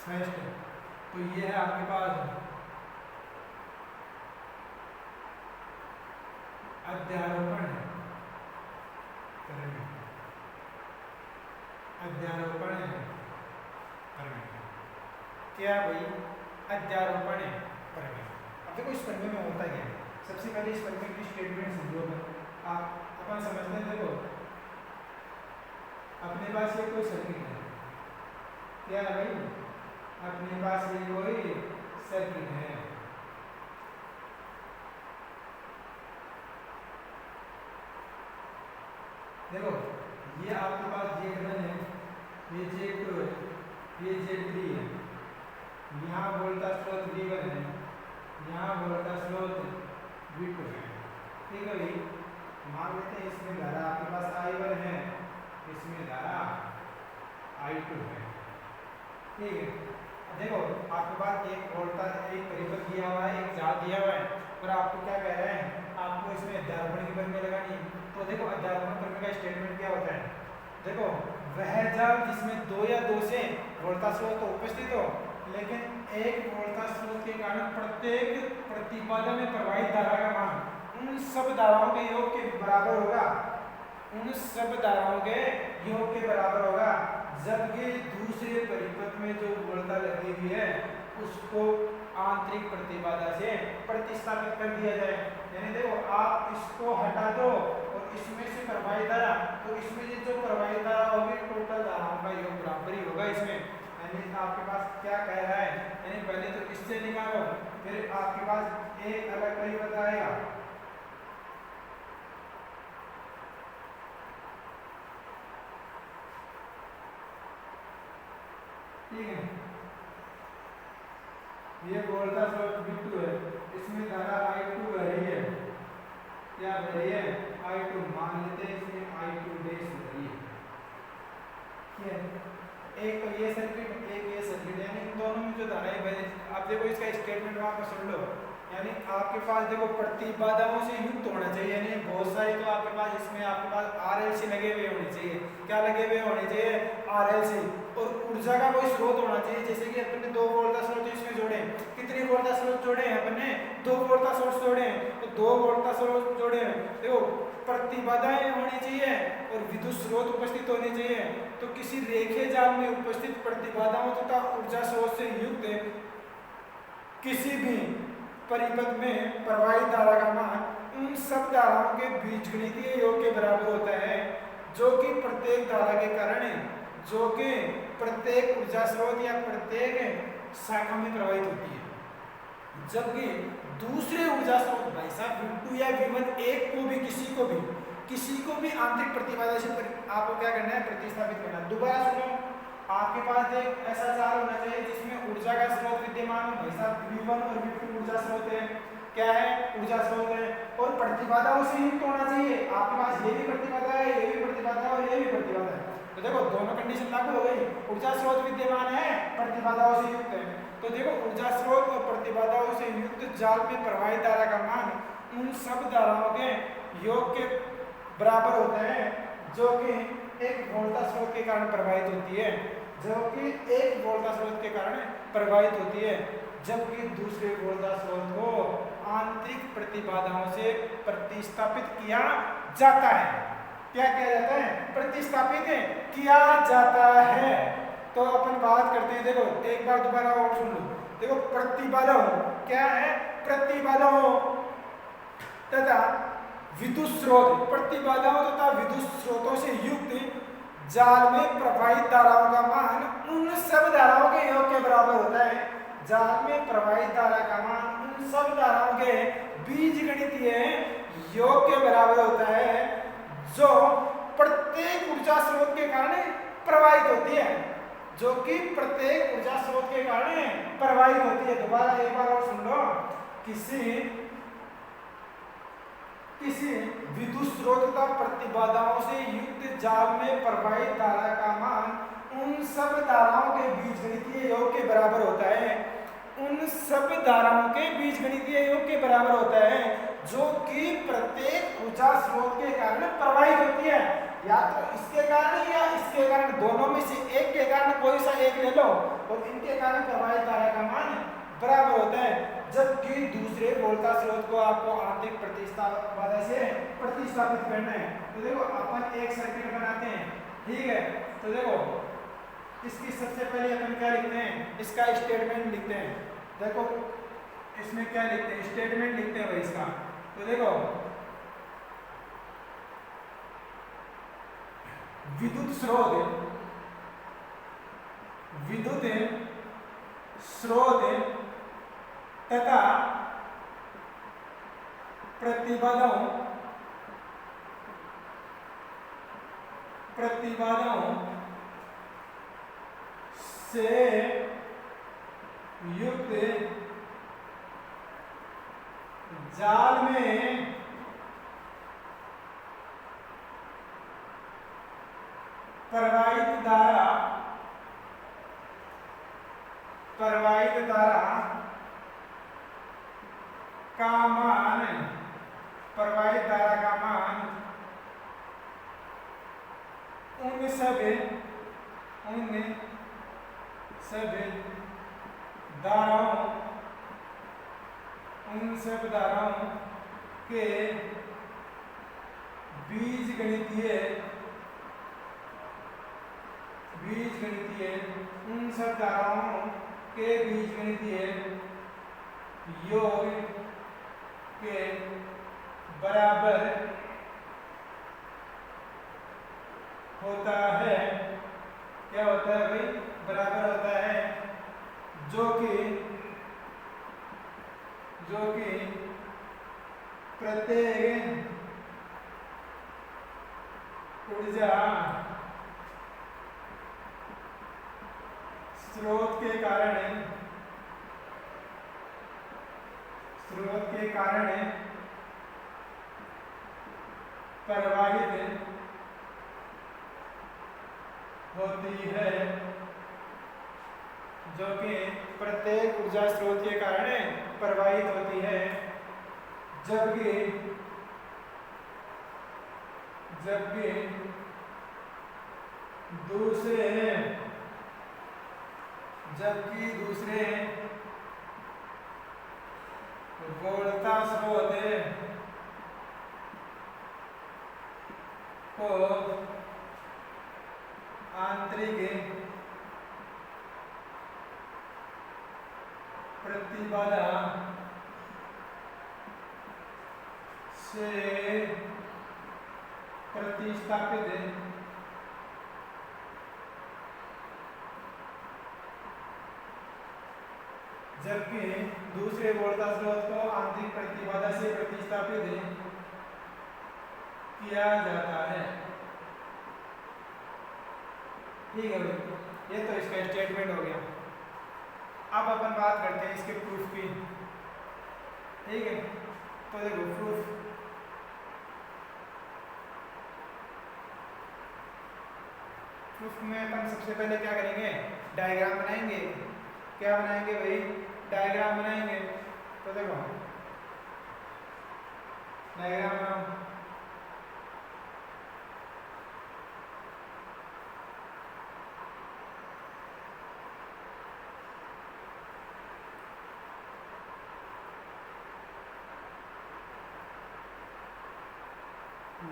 फर्स्ट, तो ये है आपके पास अध्यारोपण है, अध्यारोपण है परमी। क्या भाई, अध्यारोपण है परमी। अब देखो इस परमी में होता क्या है, सबसे पहले इस परमी की स्टेटमेंट समझो। आप अपन समझते हैं, देखो अपने पास ये कोई सर्किट है, क्या है भाई, अपने पास ये कोई सर्किट है। देखो ये आपके पास Z1 है, ये Z2 है, ये Z3 है, यहाँ वोल्टेज स्रोत V1 है, यहाँ वोल्टेज स्रोत V2 है। ठीक है भाई, मान लेते हैं इसमें धारा आपके पास I1 है, इसमें धारा I2 है। ठीक है, देखो आपके पास एक वोल्टेज, एक परिपथ दिया हुआ है, एक जाल दिया हुआ है और आपको क्या कह रहे हैं, आपको इसमें अध्यारोपण की परमी लगानी है। तो देखो अध्यारोपण परमी का स्टेटमेंट क्या होता है, देखो वह जाल जिसमें 2 या 2 से वोल्टेज स्रोत तो उपस्थित हो, लेकिन एक वोल्टेज स्रोत के कारण प्रत्येक प्रतिबाधा में प्रवाहित धारा का मान उन सब धाराओं के योग के बराबर होगा, उन सब धाराओं के योग के बराबर होगा, जबकि दूसरे परिपथ में जो वोल्टेज लगी हुई है उसको आंतरिक प्रतिबाधा से प्रतिस्थापित कर दिया जाए। यानी देखो आप इसको हटा दो और इसमें से प्रवाहित धारा, तो इसमें जो प्रवाहित धारा होगी टोटल धाराओं का योग बराबर ही होगा इसमें। यानी आपके पास क्या कह रहा है, यानी पहले तो इससे निकालो, फिर आपके पास एक अलग परिपथ आएगा, ठीक है, ये वोल्टेज स्रोत V2 है, इसमें धारा I2 बह रही है, क्या बह रही है, I2, मान लेते हैं इसमें I2 डैश बह रही है। ठीक है, एक तो ये सर्किट, एक ये सर्किट, यानी इन दोनों में जो धाराएं बह रही, आप देखो इसका स्टेटमेंट वहां पर सुन लो। यानी आपके पास देखो प्रतिबाधाओं से युक्त होना चाहिए, यानी बहुत सारे तो आपके पास इसमें आपके पास RLC लगे हुए होने चाहिए। क्या लगे हुए होने चाहिए, RLC, और ऊर्जा का कोई स्रोत होना चाहिए। जैसे कि अपन ने 2 वोल्टेज स्रोत इसमें जोड़े, कितने वोल्टेज स्रोत जोड़े हैं अपन ने, 2 वोल्टेज स्रोत जोड़े हैं, तो 2 वोल्टेज स्रोत जोड़े हैं, देखो प्रतिबाधाएं होनी चाहिए और विद्युत स्रोत उपस्थित होने चाहिए। तो किसी रेखीय जाल में उपस्थित प्रतिबाधाओं तथा ऊर्जा स्रोत से युक्त किसी भी परिपथ में प्रवाहित धारा का मान उन सब धाराओं के बीजगणितीय योग के बराबर होता है, जो कि प्रत्येक धारा के कारण, जो कि प्रत्येक ऊर्जा स्रोत या प्रत्येक शाखा में प्रवाहित होती है। जबकि दूसरे ऊर्जा स्रोत भाई साहब V2 या V1 एक को भी किसी को भी आंतरिक प्रतिबाधा से आपको क्या करना है, प्रतिस्थापित करना है। दोबारा सुनो, आपके पास एक ऐसा जाल होना चाहिए जिसमें ऊर्जा का स्रोत विद्यमान हो, भाई साहब V1 और V2 ऊर्जा स्रोत है, क्या है, ऊर्जा स्रोत है, और प्रतिबाधाओं से युक्त होना चाहिए। आपके पास ये भी प्रतिबाधा है, ये भी प्रतिबाधा है और ये भी प्रतिबाधा है। तो देखो दोनों कंडीशन लागू हो गई, ऊर्जा स्रोत विद्यमान है, प्रतिबाधाओं से युक्त है। तो देखो ऊर्जा स्रोत और प्रतिबाधाओं से युक्त जाल में प्रवाहित धारा का मान उन सब धाराओं के योग के बराबर होता है, जो कि एक वोल्टेज स्रोत के कारण प्रवाहित होती है, जबकि दूसरे वोल्टेज स्रोत को आंतरिक प्रतिबाधाओं से प्रतिस्थापित किया जाता है। क्या किया जाता है, प्रतिस्थापित किया जाता है। तो अपन बात करते हैं, देखो एक बार दोबारा और सुन लो, देखो प्रतिबाधा क्या है, प्रतिबाधा तथा विद्युत स्रोत प्रतिबाधाओं तथा विद्युत स्रोतों से युक्त जाल में प्रवाहित धाराओं का मान उन सब धाराओं के योग के बराबर होता है। जाल में प्रवाहित धारा का मान उन सब धाराओं के बीजगणितीय योग के बराबर होता है जो प्रत्येक ऊर्जा स्रोत के कारण प्रवाहित होती है, जो कि प्रत्येक ऊर्जा स्रोत के कारण प्रवाहित होती है। दोबारा एक बार और सुन लो। किसी विद्युत स्रोत तथा प्रतिबाधाओं से युक्त जाल में प्रवाहित धारा का मान उन सब धाराओं के बीजगणितीय योग के बराबर होता है। उन सब धाराओं के बीजगणितीय योग के बराबर होता है जो कि प्रत्येक ऊर्जा स्रोत के कारण प्रवाहित होती है। या तो इसके कारण या इसके कारण, दोनों में से एक के कारण कोई सा एक ले लो और इनके कारण प्रवाहित धारा का मान बराबर होता है। जबकि दूसरे वोल्टा स्रोत को आपको आंतरिक प्रतिस्थापन से प्रतिस्थापित करना है। तो देखो अपन एक सर्किट बनाते हैं, ठीक है। तो देखो इसकी सबसे पहले अपन क्या लिखते हैं, इसका स्टेटमेंट लिखते हैं। देखो इसमें क्या लिखते हैं, स्टेटमेंट लिखते हैं भाई इसका। तो देखो विद्युत स्रोत तथा प्रतिबाधाओं से युक्त जाल में प्रवाहित धारा का मान उन सब धाराओं के बीजगणितीय योग के बराबर होता है। क्या होता है भाई, बराबर होता है, जो कि प्रत्येक ऊर्जा स्रोत के कारण प्रवाहित होती है, जो कि प्रत्येक ऊर्जा स्रोत के कारण प्रवाहित होती है। जबकि दूसरे वोल्टा स्रोत को आंतरिक प्रतिबाधा से प्रतिस्थापित जबकि दूसरे वोल्टा स्रोत को आंतरिक प्रतिबाधा से प्रतिस्थापित किया जाता है। ठीक है भाई, ये तो इसका स्टेटमेंट हो गया। अब अपन बात करते हैं इसके प्रूफ की। ठीक है, तो देखो प्रूफ में अपन सबसे पहले क्या करेंगे, डायग्राम बनाएंगे। क्या बनाएंगे भाई, डायग्राम बनाएंगे। तो देखो डायग्राम बनाओ।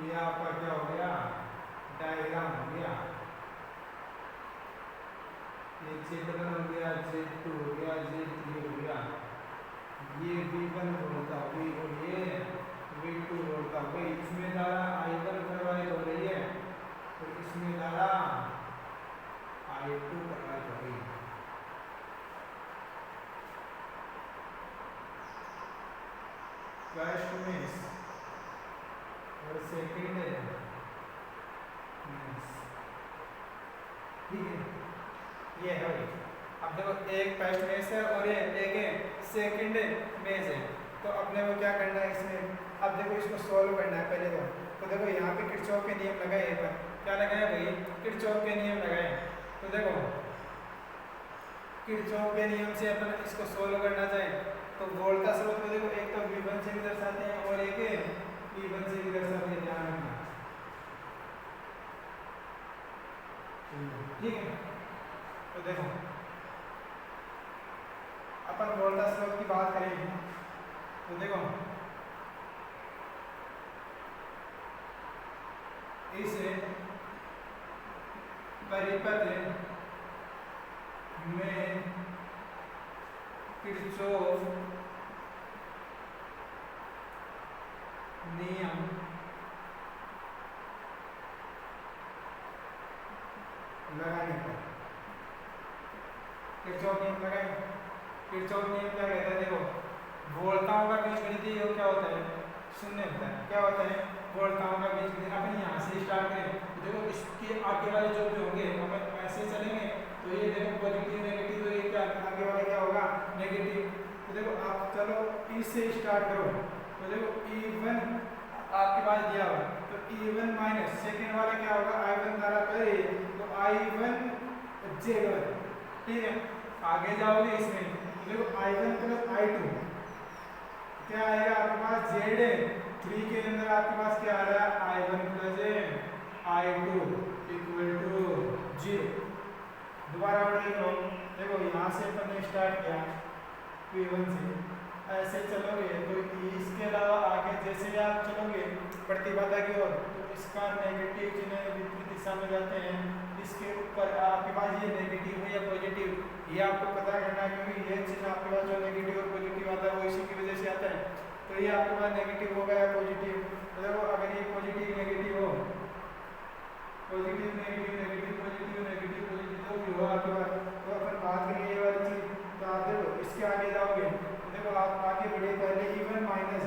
ये आपका क्या हो गया, डायग्राम हो गया। ये Z1 हो गया, Z2 हो गया, Z3 हो गया। ये V1 होता हुई और ये V2 होता हुई, मेस और सेकंड मेस, ठीक है, ये है भाई। अब देखो एक फर्स्ट मेस है और ये एक सेकंड मेस है, तो अपने को क्या करना है इसमें, अब देखो इसको सॉल्व करना है पहले तो देखो यहाँ पे किरचॉफ के नियम लगाए, एक बार क्या लगाए भाई, किरचॉफ के नियम लगाए। तो देखो किरचॉफ के नियम से अपन इसको सोल्व करना चाहे तो वोल्टा स्रोत को देखो एक तो V1 से भी दर्शाते हैं और एक V1 से भी दर्शाते हैं, ध्यान रखना, ठीक है। तो देखो अपन वोल्टा स्रोत की बात करें तो देखो इस परिपथ में किरचॉफ नियम लगाने पर, किरचॉफ नियम लगाए। किरचॉफ नियम क्या कहता है, देखो वोल्टाओं का बीजगणितीय योग क्या होता है, शून्य होता है। क्या होता है, वोल्टाओं का बीजगणितीय। अपन यहाँ से स्टार्ट करें तो देखो इसके आगे वाले जो भी होंगे अपन ऐसे चलेंगे तो ये देखो पॉजिटिव नेगेटिव, तो ये क्या आगे वाला क्या होगा, नेगेटिव। तो देखो आप चलो इससे स्टार्ट करो तो देखो E1 आपके पास दिया हुआ, तो E1 माइनस सेकेंड वाला क्या होगा, I1 द्वारा करे तो I1 Z1, ठीक है। आगे जाओगे इसमें तो देखो I1 प्लस I2 क्या आएगा आपके पास, Z3 के अंदर आपके पास क्या आ रहा है, I1 plus I2 equal to 0। दोबारा देख लो, देखो यहाँ से अपन ने स्टार्ट किया V1 से, ऐसे चलोगे तो इसके अलावा आगे जैसे ही आप चलोगे प्रतिबाधा की ओर तो इसका नेगेटिव चिन्ह विपरीत दिशा में जाते हैं। इसके ऊपर आपके पास ये नेगेटिव है या पॉजिटिव, ये आपको पता करना है, क्योंकि ये चिन्ह आपके पास जो नेगेटिव और पॉजिटिव आता है वो इसी की वजह से आता है। तो ये आपके पास नेगेटिव होगा या पॉजिटिव, तो देखो अगर ये पॉजिटिव नेगेटिव हो, positive negative negative positive negative positive जो भी हो आपके पास, तो अपन बात करेंगे ये वाली चीज। तो आप देखो इसके आगे जाओगे तो देखो आप आगे बढ़े, पहले E1 माइनस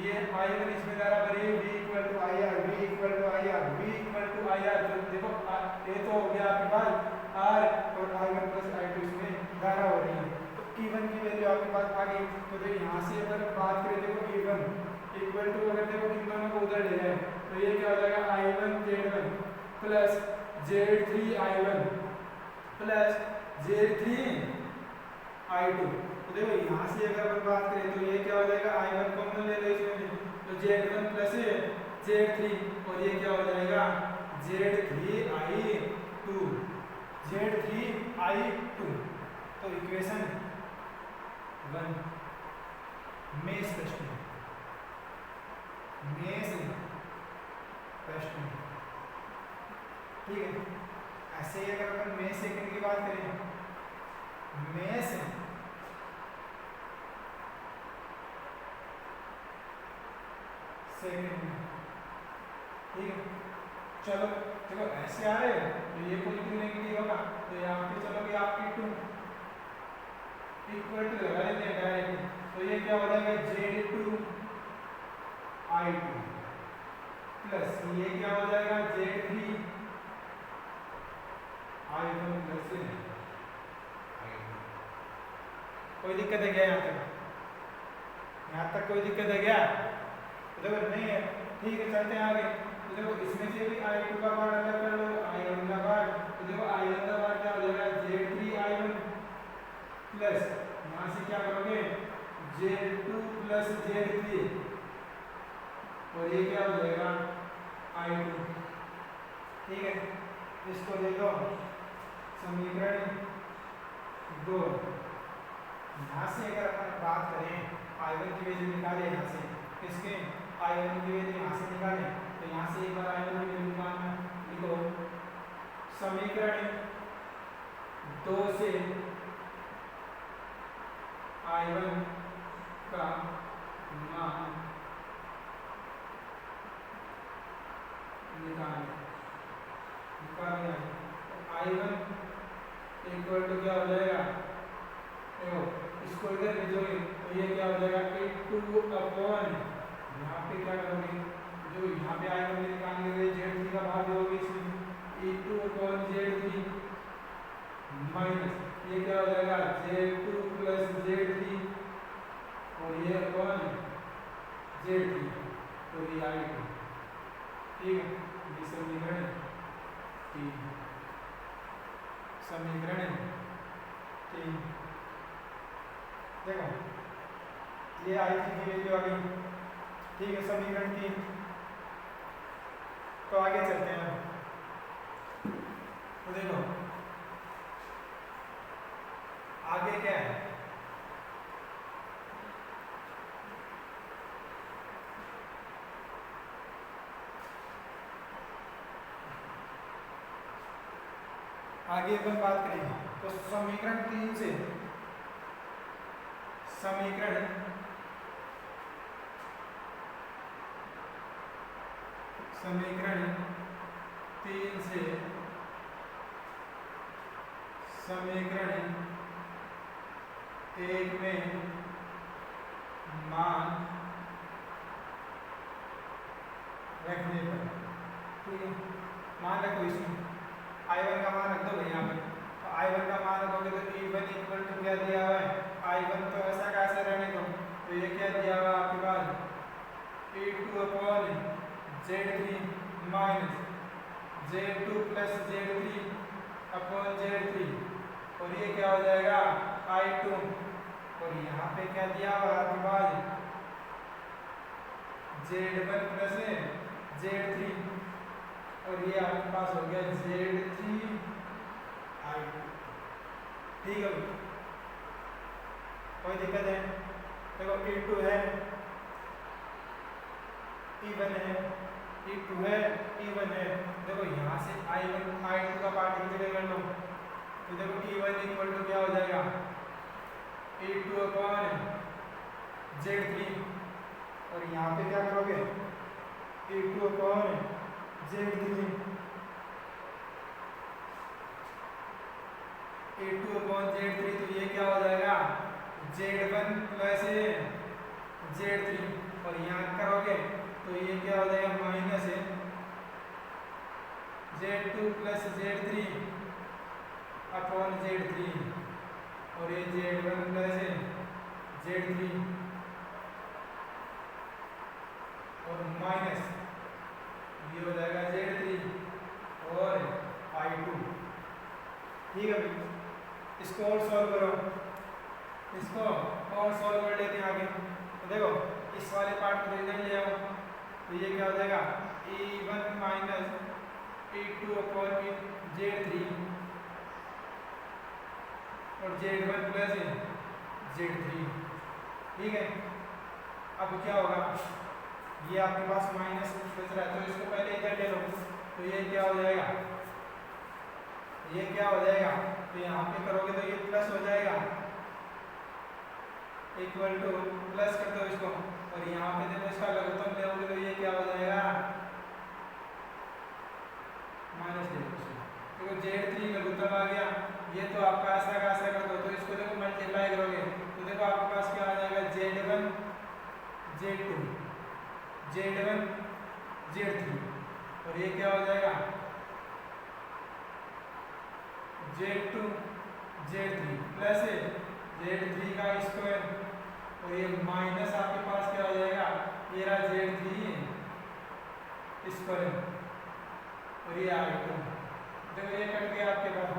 ये I1 इसमें बराबर है V equal to IR, V equal to IR, V equal to IR। तो देखो ये तो हो गया आपके पास R और I1 प्लस I2 इसमें धारा हो रही है, तो E1 की वैल्यू आपके पास आ गई। तो देखो यहाँ से अगर बात करें देखो E1 इक्वल टू, अगर देखो इन दोनों को उधर ले जाए तो ये क्या हो जाएगा, I1 Z1 plus Z3 I1 plus Z3 I2। तो देखो यहाँ से अगर अपन बात करें तो ये क्या हो जाएगा, I1 कॉमन ले लो इसमें तो Z1 प्लस Z3 और ये क्या हो जाएगा Z3 I2, Z3 I2। तो इक्वेशन 1 मेष प्रश्न, मेष प्रश्न, ठीक है। ऐसे ही अगर अपन मेष सेकंड की बात करें, मेष सेकंड, ठीक है। चलो देखो ऐसे आ रहे तो ये पॉजिटिव नेगेटिव होगा, तो यहाँ पे चलोगे आपकी 2 इक्वल टू लगा लेते हैं डायरेक्ट, तो ये क्या हो जाएगा Z2 I2 प्लस ये क्या हो जाएगा Z3 I1 प्लस I2। कोई दिक्कत है क्या यहाँ तक, यहाँ तक कोई दिक्कत है क्या, तो देखो नहीं है, ठीक है। चलते हैं आगे, तो देखो इसमें से भी I2 का पार्ट अलग कर लो, I1 का पार्ट, तो देखो I1 का पार्ट क्या हो जाएगा Z3 I1 प्लस यहाँ से क्या करोगे Z2 प्लस Z3 और ये क्या हो जाएगा I2, ठीक है। इसको ले लो समीकरण 2। यहाँ से अगर अपन बात करें I1 की वैल्यू निकाले, यहाँ से किसके I1 की वैल्यू यहाँ से निकालें, तो यहाँ से एक बार I1 की वैल्यू निकालना, लिखो समीकरण 2 से I1 का मान निकालें, निकालें I1 इक्वल टू क्या हो जाएगा, देखो इसको इधर भेजोगे तो ये क्या हो जाएगा 2 अपॉन, यहाँ हो जाएगा Z2 प्लस Z3 और ये अपॉन Z3 और ये I2। ठीक है, ये समीकरण 3। समीकरण 3 देखो ये I3 की वैल्यू आ गई। ठीक है, समीकरण 3। तो आगे चलते हैं। तो देखो आगे क्या है, आगे अपन बात करेंगे। तो समीकरण 3 से समीकरण समीकरण 3 से समीकरण 1 में मान रखने पर, ठीक है, मान रखो इसमें I1 का मान रख दो भाई यहाँ पे। तो I1 का मान रखोगे तो E1 इक्वल टू क्या दिया हुआ है, I1 तो ऐसा कैसे रहने दो, तो ये क्या दिया हुआ आपके पास E2 upon Z3 minus Z2 plus Z3 upon Z3 और ये क्या हो जाएगा I2 और यहाँ पे क्या दिया हुआ आपके पास Z1 प्लस Z3 और ये आपके पास हो गया Z3 I2। ठीक है, कोई दिक्कत है? देखो E2 है, E1 है, E2 है, E1 है। देखो यहाँ से I1 I2 का पार्ट की जगह कर लो तो देखो E1 इक्वल टू क्या हो जाएगा E2 अपॉन Z3 और यहाँ पे क्या करोगे E2 upon Z3 A2 upon Z3 तो ये क्या हो जाएगा Z1 प्लस Z3 और यहाँ करोगे तो ये क्या हो जाएगा minus Z2 plus Z3 upon Z3 और ये Z1 प्लस Z3 और माइनस ये हो जाएगा Z3 और I2। ठीक है, इसको और सॉल्व करो, इसको और सॉल्व कर लेते हैं आगे। तो देखो इस वाले पार्ट को इधर ले आओ तो ये क्या हो जाएगा E1 minus E2 upon Z3 और Z1 प्लस Z3। ठीक है, अब क्या होगा ये आपके पास माइनस बच रहा है तो इसको पहले इधर ले लो तो ये क्या हो जाएगा, ये क्या हो जाएगा तो यहाँ पे करोगे तो ये प्लस हो जाएगा इक्वल टू प्लस कर दो इसको और यहाँ पे देखो इसका लघुत्तम लेओगे तो ये क्या हो जाएगा माइनस ले लो। देखो Z3 लघुत्तम आ गया, ये तो आपका ऐसा का ऐसा कर दो तो इसको देखो मल्टीप्लाई करोगे तो देखो आपके पास क्या आ जाएगा Z1 Z2 Z1 Z3 और ये क्या हो जाएगा Z2 Z3 प्लस Z3 का स्क्वायर और ये माइनस आपके पास क्या हो जाएगा ये रहा Z3 स्क्वायर और ये I2। देखो ये कट गया आपके पास,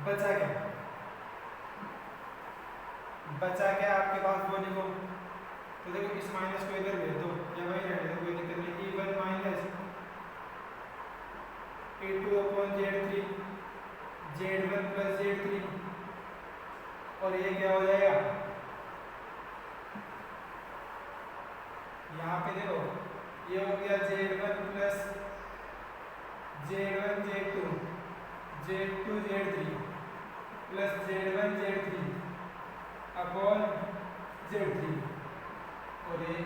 बचा क्या, बचा क्या आपके पास वो लिखो। तो देखो इस माइनस को इधर भेज दो या वही रहने दो, कोई दिक्कत नहीं। E1 minus E2 upon Z3 Z1 plus Z3 और ये क्या हो जाएगा यहाँ पे देखो ये हो गया Z1 plus Z1 Z2 Z2 Z3 plus Z1 Z3 upon Z3 और ये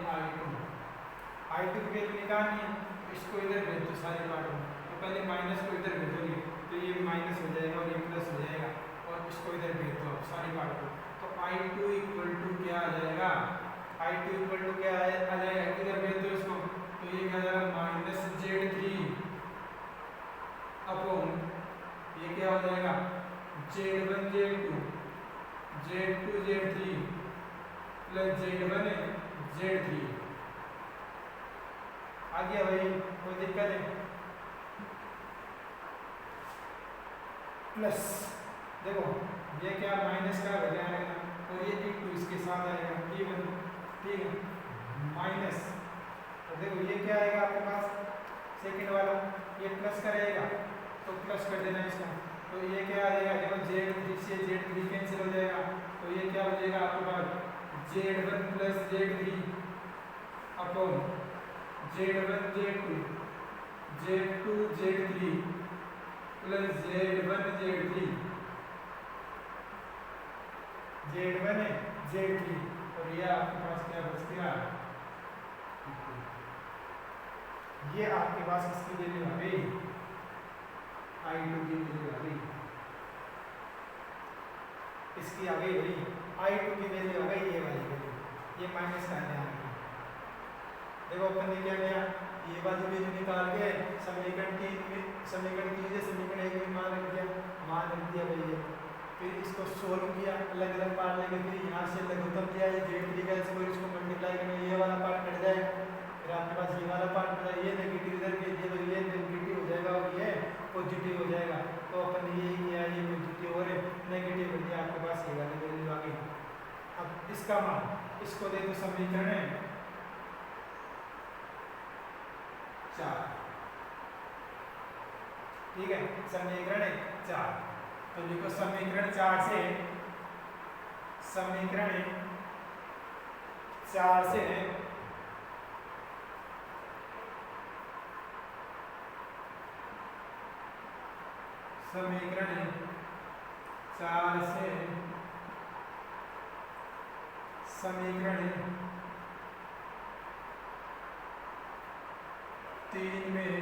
I2 की वैल्यू निकालनी है, इसको इधर भेज दो सारे पार्टों में। तो पहले माइनस को इधर भेजोगे तो ये माइनस हो जाएगा और ये प्लस हो जाएगा और इसको इधर भेज दो आप सारे पार्ट को। तो I2 इक्वल टू क्या आ जाएगा, I2 इक्वल टू क्या आ जाएगा, इधर भेज दो इसको तो ये क्या आ जाएगा माइनस Z3 अपॉन ये क्या हो Z3 आ गया भाई, कोई दिक्कत है? प्लस देखो ये क्या माइनस का हो जाएगा और ये इंटू इसके साथ आएगा इवन, ठीक है, माइनस, और देखो ये क्या आएगा आपके पास सेकंड वाला, ये प्लस का रहेगा तो प्लस कर देना इसका, तो ये क्या आ जाएगा, देखो Z3 से Z3 कैंसिल हो जाएगा, तो ये क्या हो जाएगा आपके पास Z1 plus Z3 upon Z1 Z2 Z2 Z3 plus Z1 Z3 Z1 है Z3, और ये आपके पास क्या बच गया, ये आपके पास किसकी वैल्यू आ गई, I2 की वैल्यू आ गई, इसकी आ गई भाई I2 की वैल्यू आ गई, ये वाली वैल्यू, ये माइनस का है। देखो अपन ने क्या किया, ये वाली वैल्यू निकाल के समीकरण 3 में, समीकरण 3 से समीकरण 1 में मान रख दिया, मान रख दिया भाई ये, फिर इसको सोल्व किया अलग अलग पार्ट लेके, फिर यहाँ से लघुत्तम किया, ये Z3 का स्क्वायर, इसको मल्टीप्लाई करना, ये वाला पार्ट कट जाएगा, फिर आपके पास ये वाला पार्ट बचा, ये नेगेटिव इधर भेज दिया तो ये नेगेटिव हो जाएगा और ये पॉजिटिव हो जाएगा, तो अपन ने यही किया, ये पॉजिटिव और नेगेटिव हो गया, आपके पास ये वाली वैल्यू आ गई। अब इसका मान, इसको दे दो समीकरण 4, ठीक है, समीकरण 4, तो लिखो समीकरण 4 से, समीकरण 4 से समीकरण 4 से समीकरण 3 में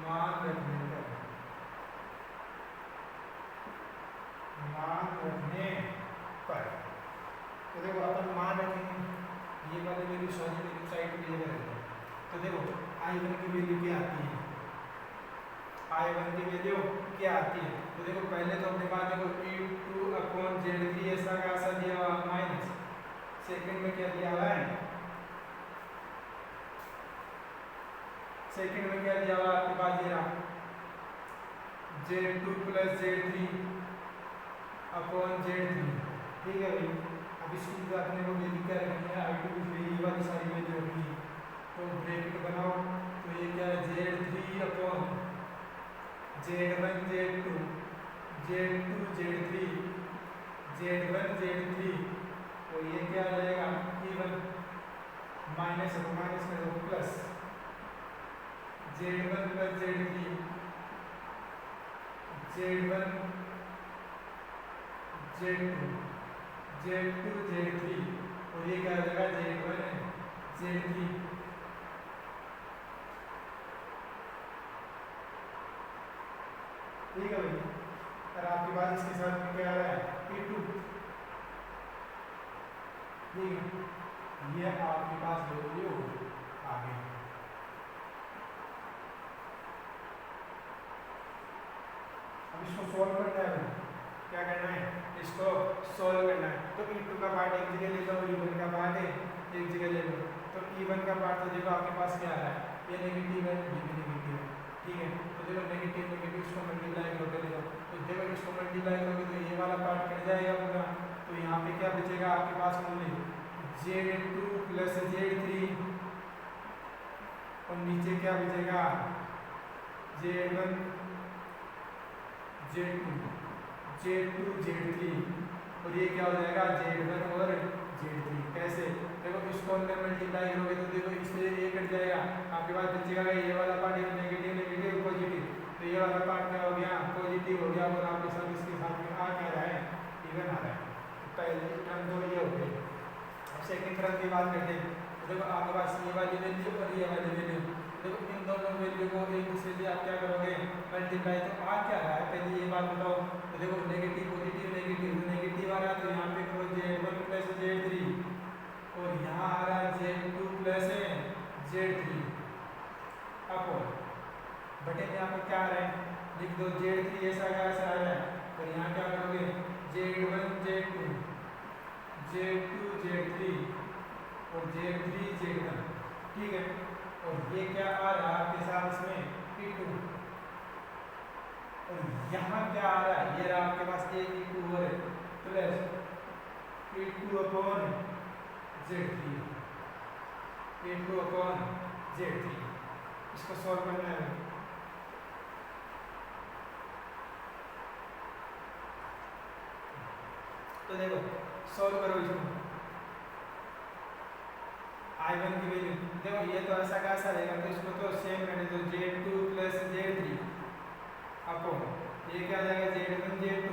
मान रखने पर, मान रखने पर, तो देखो अपन मान रखेंगे, ये वाले वैल्यू सॉरी साइड पे ले रहेगा, तो देखो I1 की वैल्यू क्या आती है, I1 की वैल्यू क्या आती है, तो देखो पहले तो अपने पास देखो E2 अपॉन Z3 ऐसा का ऐसा दिया हुआ माइनस, सेकंड में क्या दिया हुआ है, सेकंड में क्या दिया हुआ आपके पास, ये रहा Z2 plus Z3 upon Z3, ठीक है भाई। अब इसकी अपने को वैल्यू क्या रखनी है, I2 की वैल्यू वाली सारी वैल्यू रखनी है, तो ब्रैकेट बनाओ, तो ये क्या है Z3 upon Z1 Z2 Z2 Z3 Z1 Z3, और ये क्या आ जाएगा इवन, माइनस है तो माइनस में दो plus Z1 plus Z3 Z1 Z2 Z2 Z3, और ये क्या आ जाएगा Z1 Z3, ठीक है भाई। और आपके पास इसके साथ में क्या आ रहा है P2, ठीक है, ये आपके पास वैल्यू आ गई। अब इसको सॉल्व करना है, क्या करना है, इसको सॉल्व करना है, तो E2 का पार्ट एक जगह ले लो, E1 का पार्ट है एक जगह ले लो, तो E1 का पार्ट तो देखो आपके पास क्या आ रहा है, ये नेगेटिव है, ये भी नेगेटिव है, ठीक है, तो देखो नेगेटिव नेगेटिव इसको मल्टीप्लाई करो पहले, तो देखो इसको मल्टीप्लाई करोगे तो ये वाला पार्ट कट जाएगा पूरा, तो यहाँ पे क्या बचेगा आपके पास ओनली Z2 प्लस Z3, और नीचे क्या बचेगा Z1 Z2 Z2 Z3, और ये क्या हो जाएगा Z1 और Z3, कैसे, देखो इसको अंदर मल्टीप्लाई करोगे तो देखो इससे ये कट जाएगा, आपके पास बचेगा ये वाला पार्ट नेगेटिव नेगेटिव पॉजिटिव, तो ये वाला पार्ट क्या हो गया पॉजिटिव हो गया, और आपके साथ इसके साथ में आ क्या रहा है इवन आ रहा है, पहले टर्म तो ये हो गई। अब सेकंड टर्म की बात करते हैं, तो देखो आपके पास ये वाली वैल्यू और ये वाली वैल्यू, देखो इन दोनों वैल्यू को एक दूसरे से आप क्या करोगे मल्टीप्लाई, तो आ क्या रहा है पहले ये बात बताओ, तो देखो नेगेटिव पॉजिटिव नेगेटिव नेगेटिव आ रहा है, तो यहाँ पे करो Z1 प्लस Z3, और यहाँ आ रहा है Z2 प्लस Z3 अपॉन बटे यहाँ पर क्या आ रहा है लिख दो Z3 ऐसा का ऐसा आ रहा है, और यहाँ क्या करोगे Z1 Z2 Z2 Z2 Z3 और Z3 Z1, ठीक है। और ये क्या आ रहा है आपके साथ इसमें P2, और यहाँ क्या आ रहा है, ये रहा आपके पास एक P2 और plus P2 upon Z3, P2 upon Z3। इसको सॉल्व करना है। तो देखो सॉल्व करो इसको, I1 की वैल्यू देखो, ये तो ऐसा कैसा रहेगा, तो इसको तो सेम रहने दो, Z2 प्लस Z3 अपॉन ये क्या आ जाएगा Z1 Z2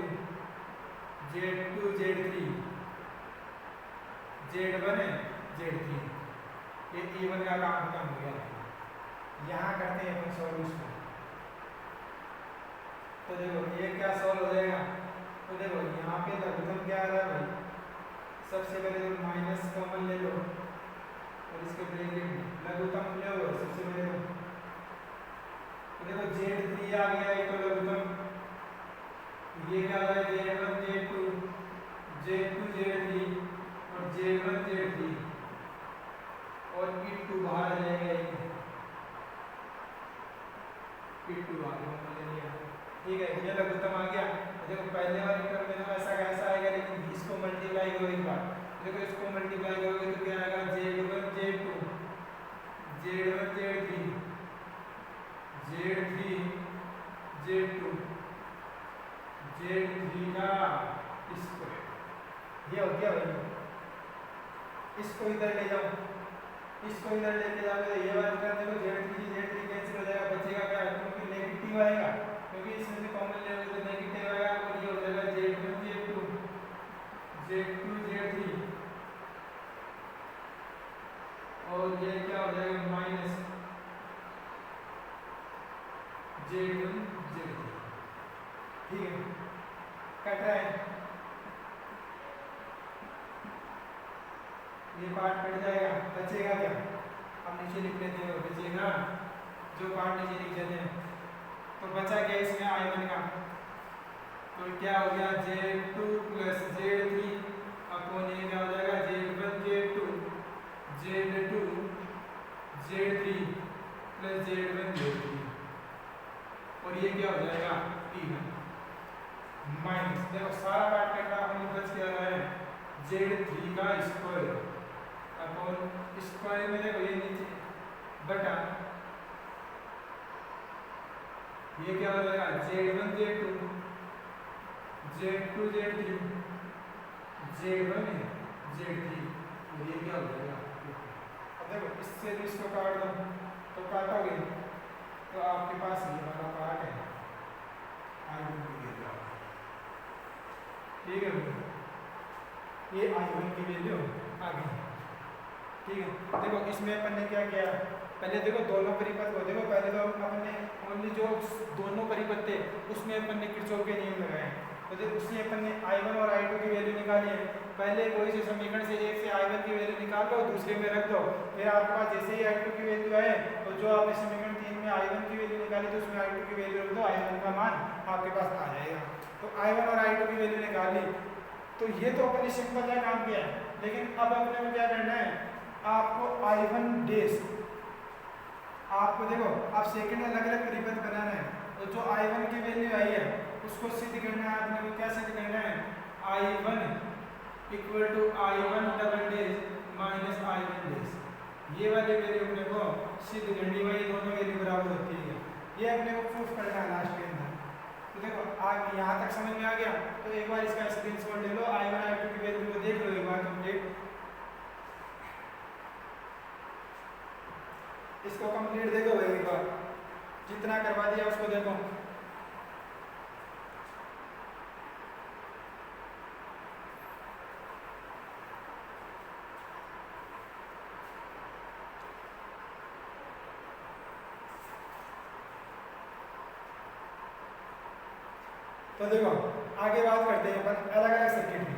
Z2 Z3 Z1 Z3, ये E1 का काम खत्म हो गया। यहाँ करते हैं अपन सॉल्यूशन। तो देखो ये क्या सॉल्व हो जाएगा, तो देखो यहाँ पे लघुत्तम क्या आ रहा है भाई, सबसे पहले तो माइनस कॉमन ले लो और इसके ब्रैकेट में लघुत्तम ले लो सबसे पहले। तो देखो Z3 आ गया एक तो लघुत्तम, ये क्या आ गया Z1 Z2 Z2 Z3 और Z1 Z3 और P2 बाहर आ जाएगा, P2 आ गया, ठीक है। ये लघुत्तम आ गया। देखो पहले वाले टर्म में तो ऐसा कैसा आएगा, लेकिन इसको मल्टीप्लाई करो एक बार, देखो इसको मल्टीप्लाई करोगे तो क्या आएगा Z1 Z2 Z1 Z3 Z3 Z2 Z3 का स्क्वायर, ये हो गया भाई। इसको इधर ले जाओ, इसको इधर लेके जाओगे तो ये वाला कर देखो Z3 कैंसिल हो जाएगा, बचेगा क्या, क्योंकि नेगेटिव आएगा, क्योंकि इसमें से कॉमन ले लोगे तो नेगेटिव आएगा, और ये हो जाएगा Z1 Z2 Z2 Z3 और ये क्या हो जाएगा माइनस Z1 Z3, ठीक है। कट रहा है, ये पार्ट कट जाएगा, बचेगा क्या, अब नीचे लिख लेते हैं, बचेगा जो पार्ट नीचे लिख देते हैं। तो बचा क्या इसमें I1 का, तो क्या हो गया Z2 प्लस Z3 अपॉन ये क्या हो जाएगा Z1 Z2 Z2 Z3 plus Z1 Z3, और ये क्या हो जाएगा P1 माइनस, देखो सारा पार्ट कट रहा है, बच क्या रहा है Z3 का स्क्वायर अपॉन स्क्वायर में देखो ये नीचे बटा, ये क्या हो जाएगा Z1 Z2 Z2 Z3 Z1 Z3, और ये क्या हो जाएगा। अब देखो इससे भी इसको काट दो, तो काटोगे तो आपके पास ये वाला पार्ट है I1 की वैल्यू, ठीक है, ये I1 की वैल्यू आ गई, ठीक है। देखो इसमें अपन ने क्या किया, पहले देखो दोनों परिपथ को देखो, पहले तो अपन ने ओनली जो दोनों परिपथ थे उसमें अपन ने किरचॉफ के नियम लगाए, तो देखो उसमें अपन ने I1 और I2 की वैल्यू निकाली है। पहले कोई से समीकरण से एक से I1 की वैल्यू निकाल लो, दूसरे में रख दो, फिर आपके पास जैसे ही I2 की वैल्यू आए तो जो आपने समीकरण 3 में I1 की वैल्यू निकाली तो उसमें I2 की वैल्यू रख दो, I1 का मान आपके पास आ जाएगा। तो I1 और I2 की वैल्यू निकाली, तो ये तो अपने सिंपल सा काम किया, लेकिन अब अपने को क्या करना है, आपको I1 डेश, आपको देखो आप सेकंड अलग अलग परिपथ बनाना है, तो जो I1 की वैल्यू आई है उसको सिद्ध करना है, आपने को क्या सिद्ध करना है I1 equal to I1 double dash minus I1 dash, ये वाली वैल्यू अपने को सिद्ध करनी है, ये दोनों वैल्यू बराबर होती है, ये अपने को प्रूफ करना है लास्ट के अंदर। तो देखो आप यहाँ तक समझ में आ गया, तो एक बार इसका स्क्रीनशॉट ले लो, I1 I2 की वैल्यू को देख लो एक बार कंप्लीट, इसको कंप्लीट देखो भाई एक बार, जितना करवा दिया उसको देखो। तो देखो आगे बात करते हैं अपन अलग अलग सर्किट में।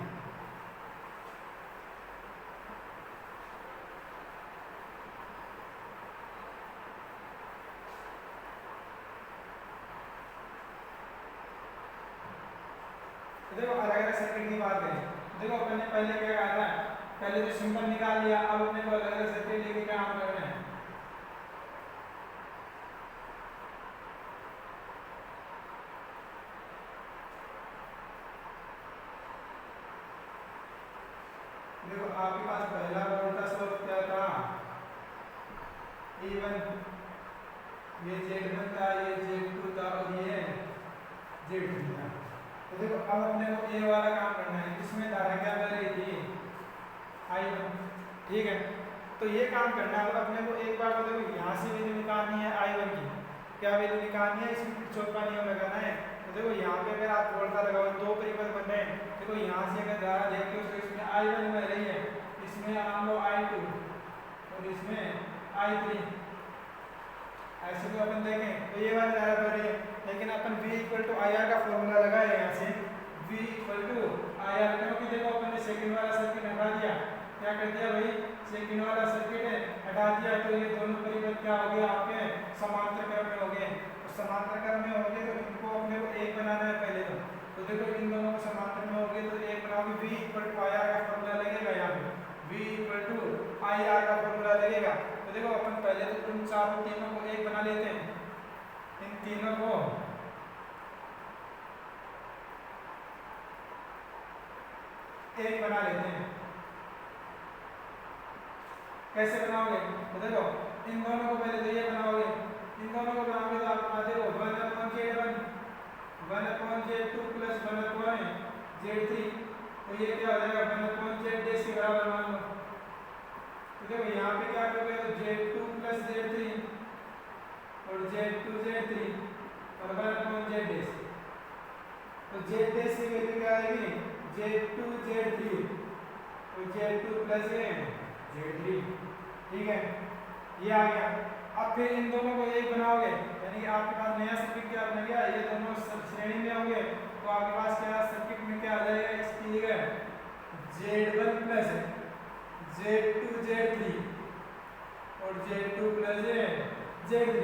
तो देखो अलग अलग सर्किट की बात करें, देखो अपन ने पहले क्या कहा था पहले तो सिंपल निकाल लिया, अब अपने को अलग अलग सर्किट लेके काम करना है। देखो आपके पास पहला वोल्टेज सोर्स क्या था, E1, ये Z1 था, ये Z2 था और ये Z3 था। तो देखो अब अपने को ये वाला काम करना है, इसमें धारा क्या बह रही थी, I1, ठीक है। तो ये काम करना है। अब अपने को एक बार तो देखो यहाँ से वैल्यू निकालनी है I1 की, क्या वैल्यू निकालनी है, इसमें किरचॉफ का नियम लगाना है। तो देखो यहाँ पे अगर आप वोल्टा लगाओ, दो परिपथ बन रहे हैं, देखो यहाँ से अगर धारा देखते हो तो इसमें I1 बह रही है, इसमें मान लो I2 और इसमें I3, ऐसे तो अपन देखें तो ये वाली धारा बह रही है। लेकिन अपन V equal to I R का फॉर्मूला लगाए यहाँ से, V equal to I R, क्योंकि देखो अपन ने सेकंड वाला सर्किट हटा दिया, क्या कर दिया भाई, सेकंड वाला सर्किट है हटा दिया, तो ये दोनों परिपथ क्या हो गए आपके समांतर क्रम में हो गए। तो समांतर क्रम में हो गए तो इनको अपने को एक बनाना है पहले तो देखो इन दोनों को समांतर में हो गए तो एक बनाओगे, V equal to I R का फॉर्मूला लगेगा यहाँ पे, V equal to I R का फॉर्मूला लगेगा। तो देखो अपन पहले तो इन चारों तीनों को एक बना लेते हैं, इन तीनों को एक बना लेते हैं। कैसे बनाओगे, तो देखो इन दोनों को पहले तो ये बनाओगे, इन दोनों को बनाओगे तो आप आते हो 1/Z1 1/Z2 प्लस 1/Z3, तो ये क्या हो जाएगा 1/Z के बराबर मान लो। तो देखो यहाँ पे क्या करोगे, तो Z2 प्लस Z3 और Z2 Z3 और 1/Z, तो Z की वैल्यू क्या आएगी, Z2 Z3 और Z2 प्लस Z3, ठीक है, ये आ गया। अब फिर इन दोनों को एक बनाओगे, यानी कि आपके पास नया सर्किट क्या बन गया, ये दोनों श्रेणी में होंगे, तो आपके पास क्या सर्किट में क्या आ जाएगा, इसकी जगह Z1 प्लस Z2 Z3 और Z2 प्लस Z3,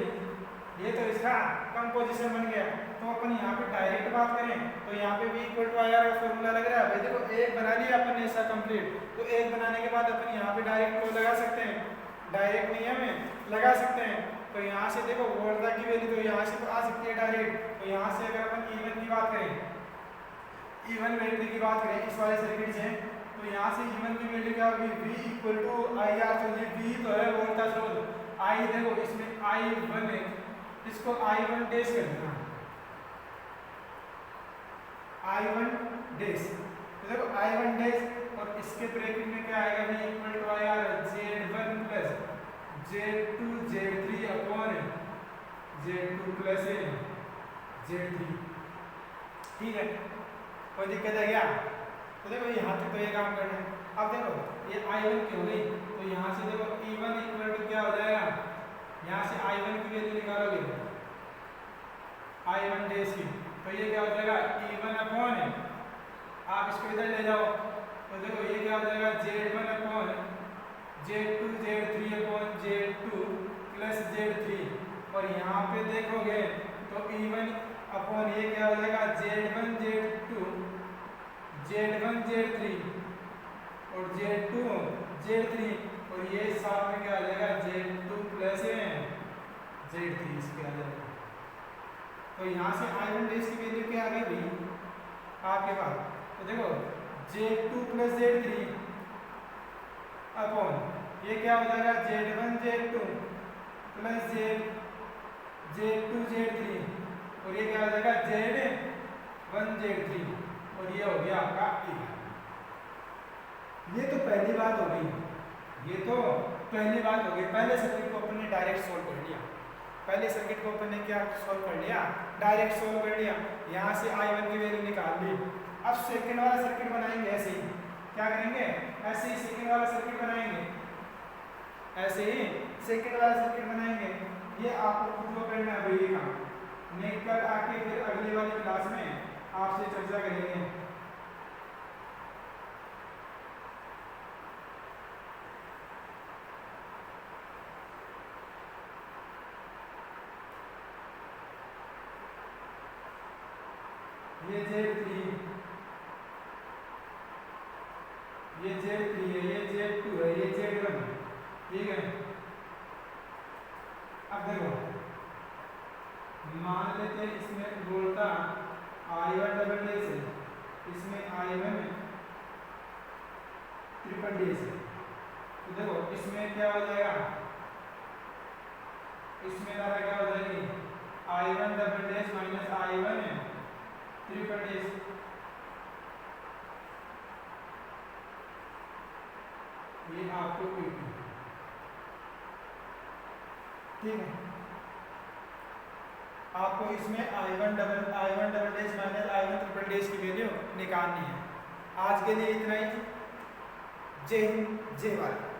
ये तो इसका कंपोजिशन बन गया। तो अपन यहाँ पे डायरेक्ट बात करें तो यहाँ पे V equal to I R का फॉर्मूला लग रहा है भाई, देखो एक बना लिया अपन ने ऐसा कंप्लीट, तो एक बनाने के बाद अपन यहाँ पे डायरेक्ट को लगा सकते हैं, डायरेक्ट नियम है लगा सकते हैं। तो यहाँ से देखो वोल्टा की वैल्यू तो यहाँ से तो आ सकती है डायरेक्ट, तो यहाँ से अगर अपन E1 की बात करें, E1 वैल्यू की बात करें इस वाले सर्किट से, तो यहाँ से E1 की वैल्यू क्या होगी, V equal to I R, तो ये V तो है वोल्टा स्रोत, I देखो इसमें I1 है, इसको I1 डैश कर देना, I1 डैश, तो देखो I1 डैश और इसके ब्रैकेट में क्या आएगा, V equal to I R Z1 plus Z2 Z3 upon Z2 plus Z3, ठीक है, कोई दिक्कत है क्या। तो देखो यहाँ तक तो ये काम करना है। अब देखो ये I1 की हो गई, तो यहाँ से देखो E1 इक्वल टू क्या हो जाएगा, यहाँ से I1 की वैल्यू निकालोगे I1 डैश की, तो ये क्या हो जाएगा E1 अपॉन, आप इसको इधर ले जाओ, तो देखो ये क्या हो जाएगा Z1 upon Z2 Z3 upon Z2 plus Z3, और यहाँ पे देखोगे तो E1 अपॉन ये क्या हो जाएगा Z1 Z2 Z1 Z3 और Z2 Z3, और ये साथ में क्या आ जाएगा Z2 प्लस Z3 इसके आ जाएगा। तो यहाँ से I1 डैश की वैल्यू क्या आ गई भाई आपके पास, तो देखो Z2 प्लस Z3 अपॉन ये क्या हो जाएगा Z1 Z2 plus Z2 Z3, और ये क्या हो जाएगा Z1 Z3, और ये हो गया आपका E1। ये तो पहली बात हो गई, ये तो पहली बात हो गई, पहले सर्किट को अपन ने डायरेक्ट सोल्व कर लिया, पहले सर्किट को अपन ने क्या सोल्व कर लिया, डायरेक्ट सोल्व कर लिया, यहाँ से I1 की वैल्यू निकाल ली। अब सेकंड वाला सर्किट बनाएंगे, ऐसे ही क्या करेंगे, ऐसे ही सेकंड वाला सर्किट बनाएंगे, ऐसे ही सेकंड वाला सर्किट बनाएंगे। ये आपको खुद को करना है भाई, काम नहीं कर आके फिर अगली वाली क्लास में आपसे चर्चा करेंगे। ये Z3 है, ये Z2 है, डैश है। तो देखो इसमें क्या हो जाएगा, इसमें धारा क्या हो जाएगी I1 double dash minus I1 triple dash, ये आपको P2, ठीक है। आपको इसमें I1 double dash minus I1 triple dash की वैल्यू निकालनी है। आज के लिए इतना ही। जय हिंद, जय भारत।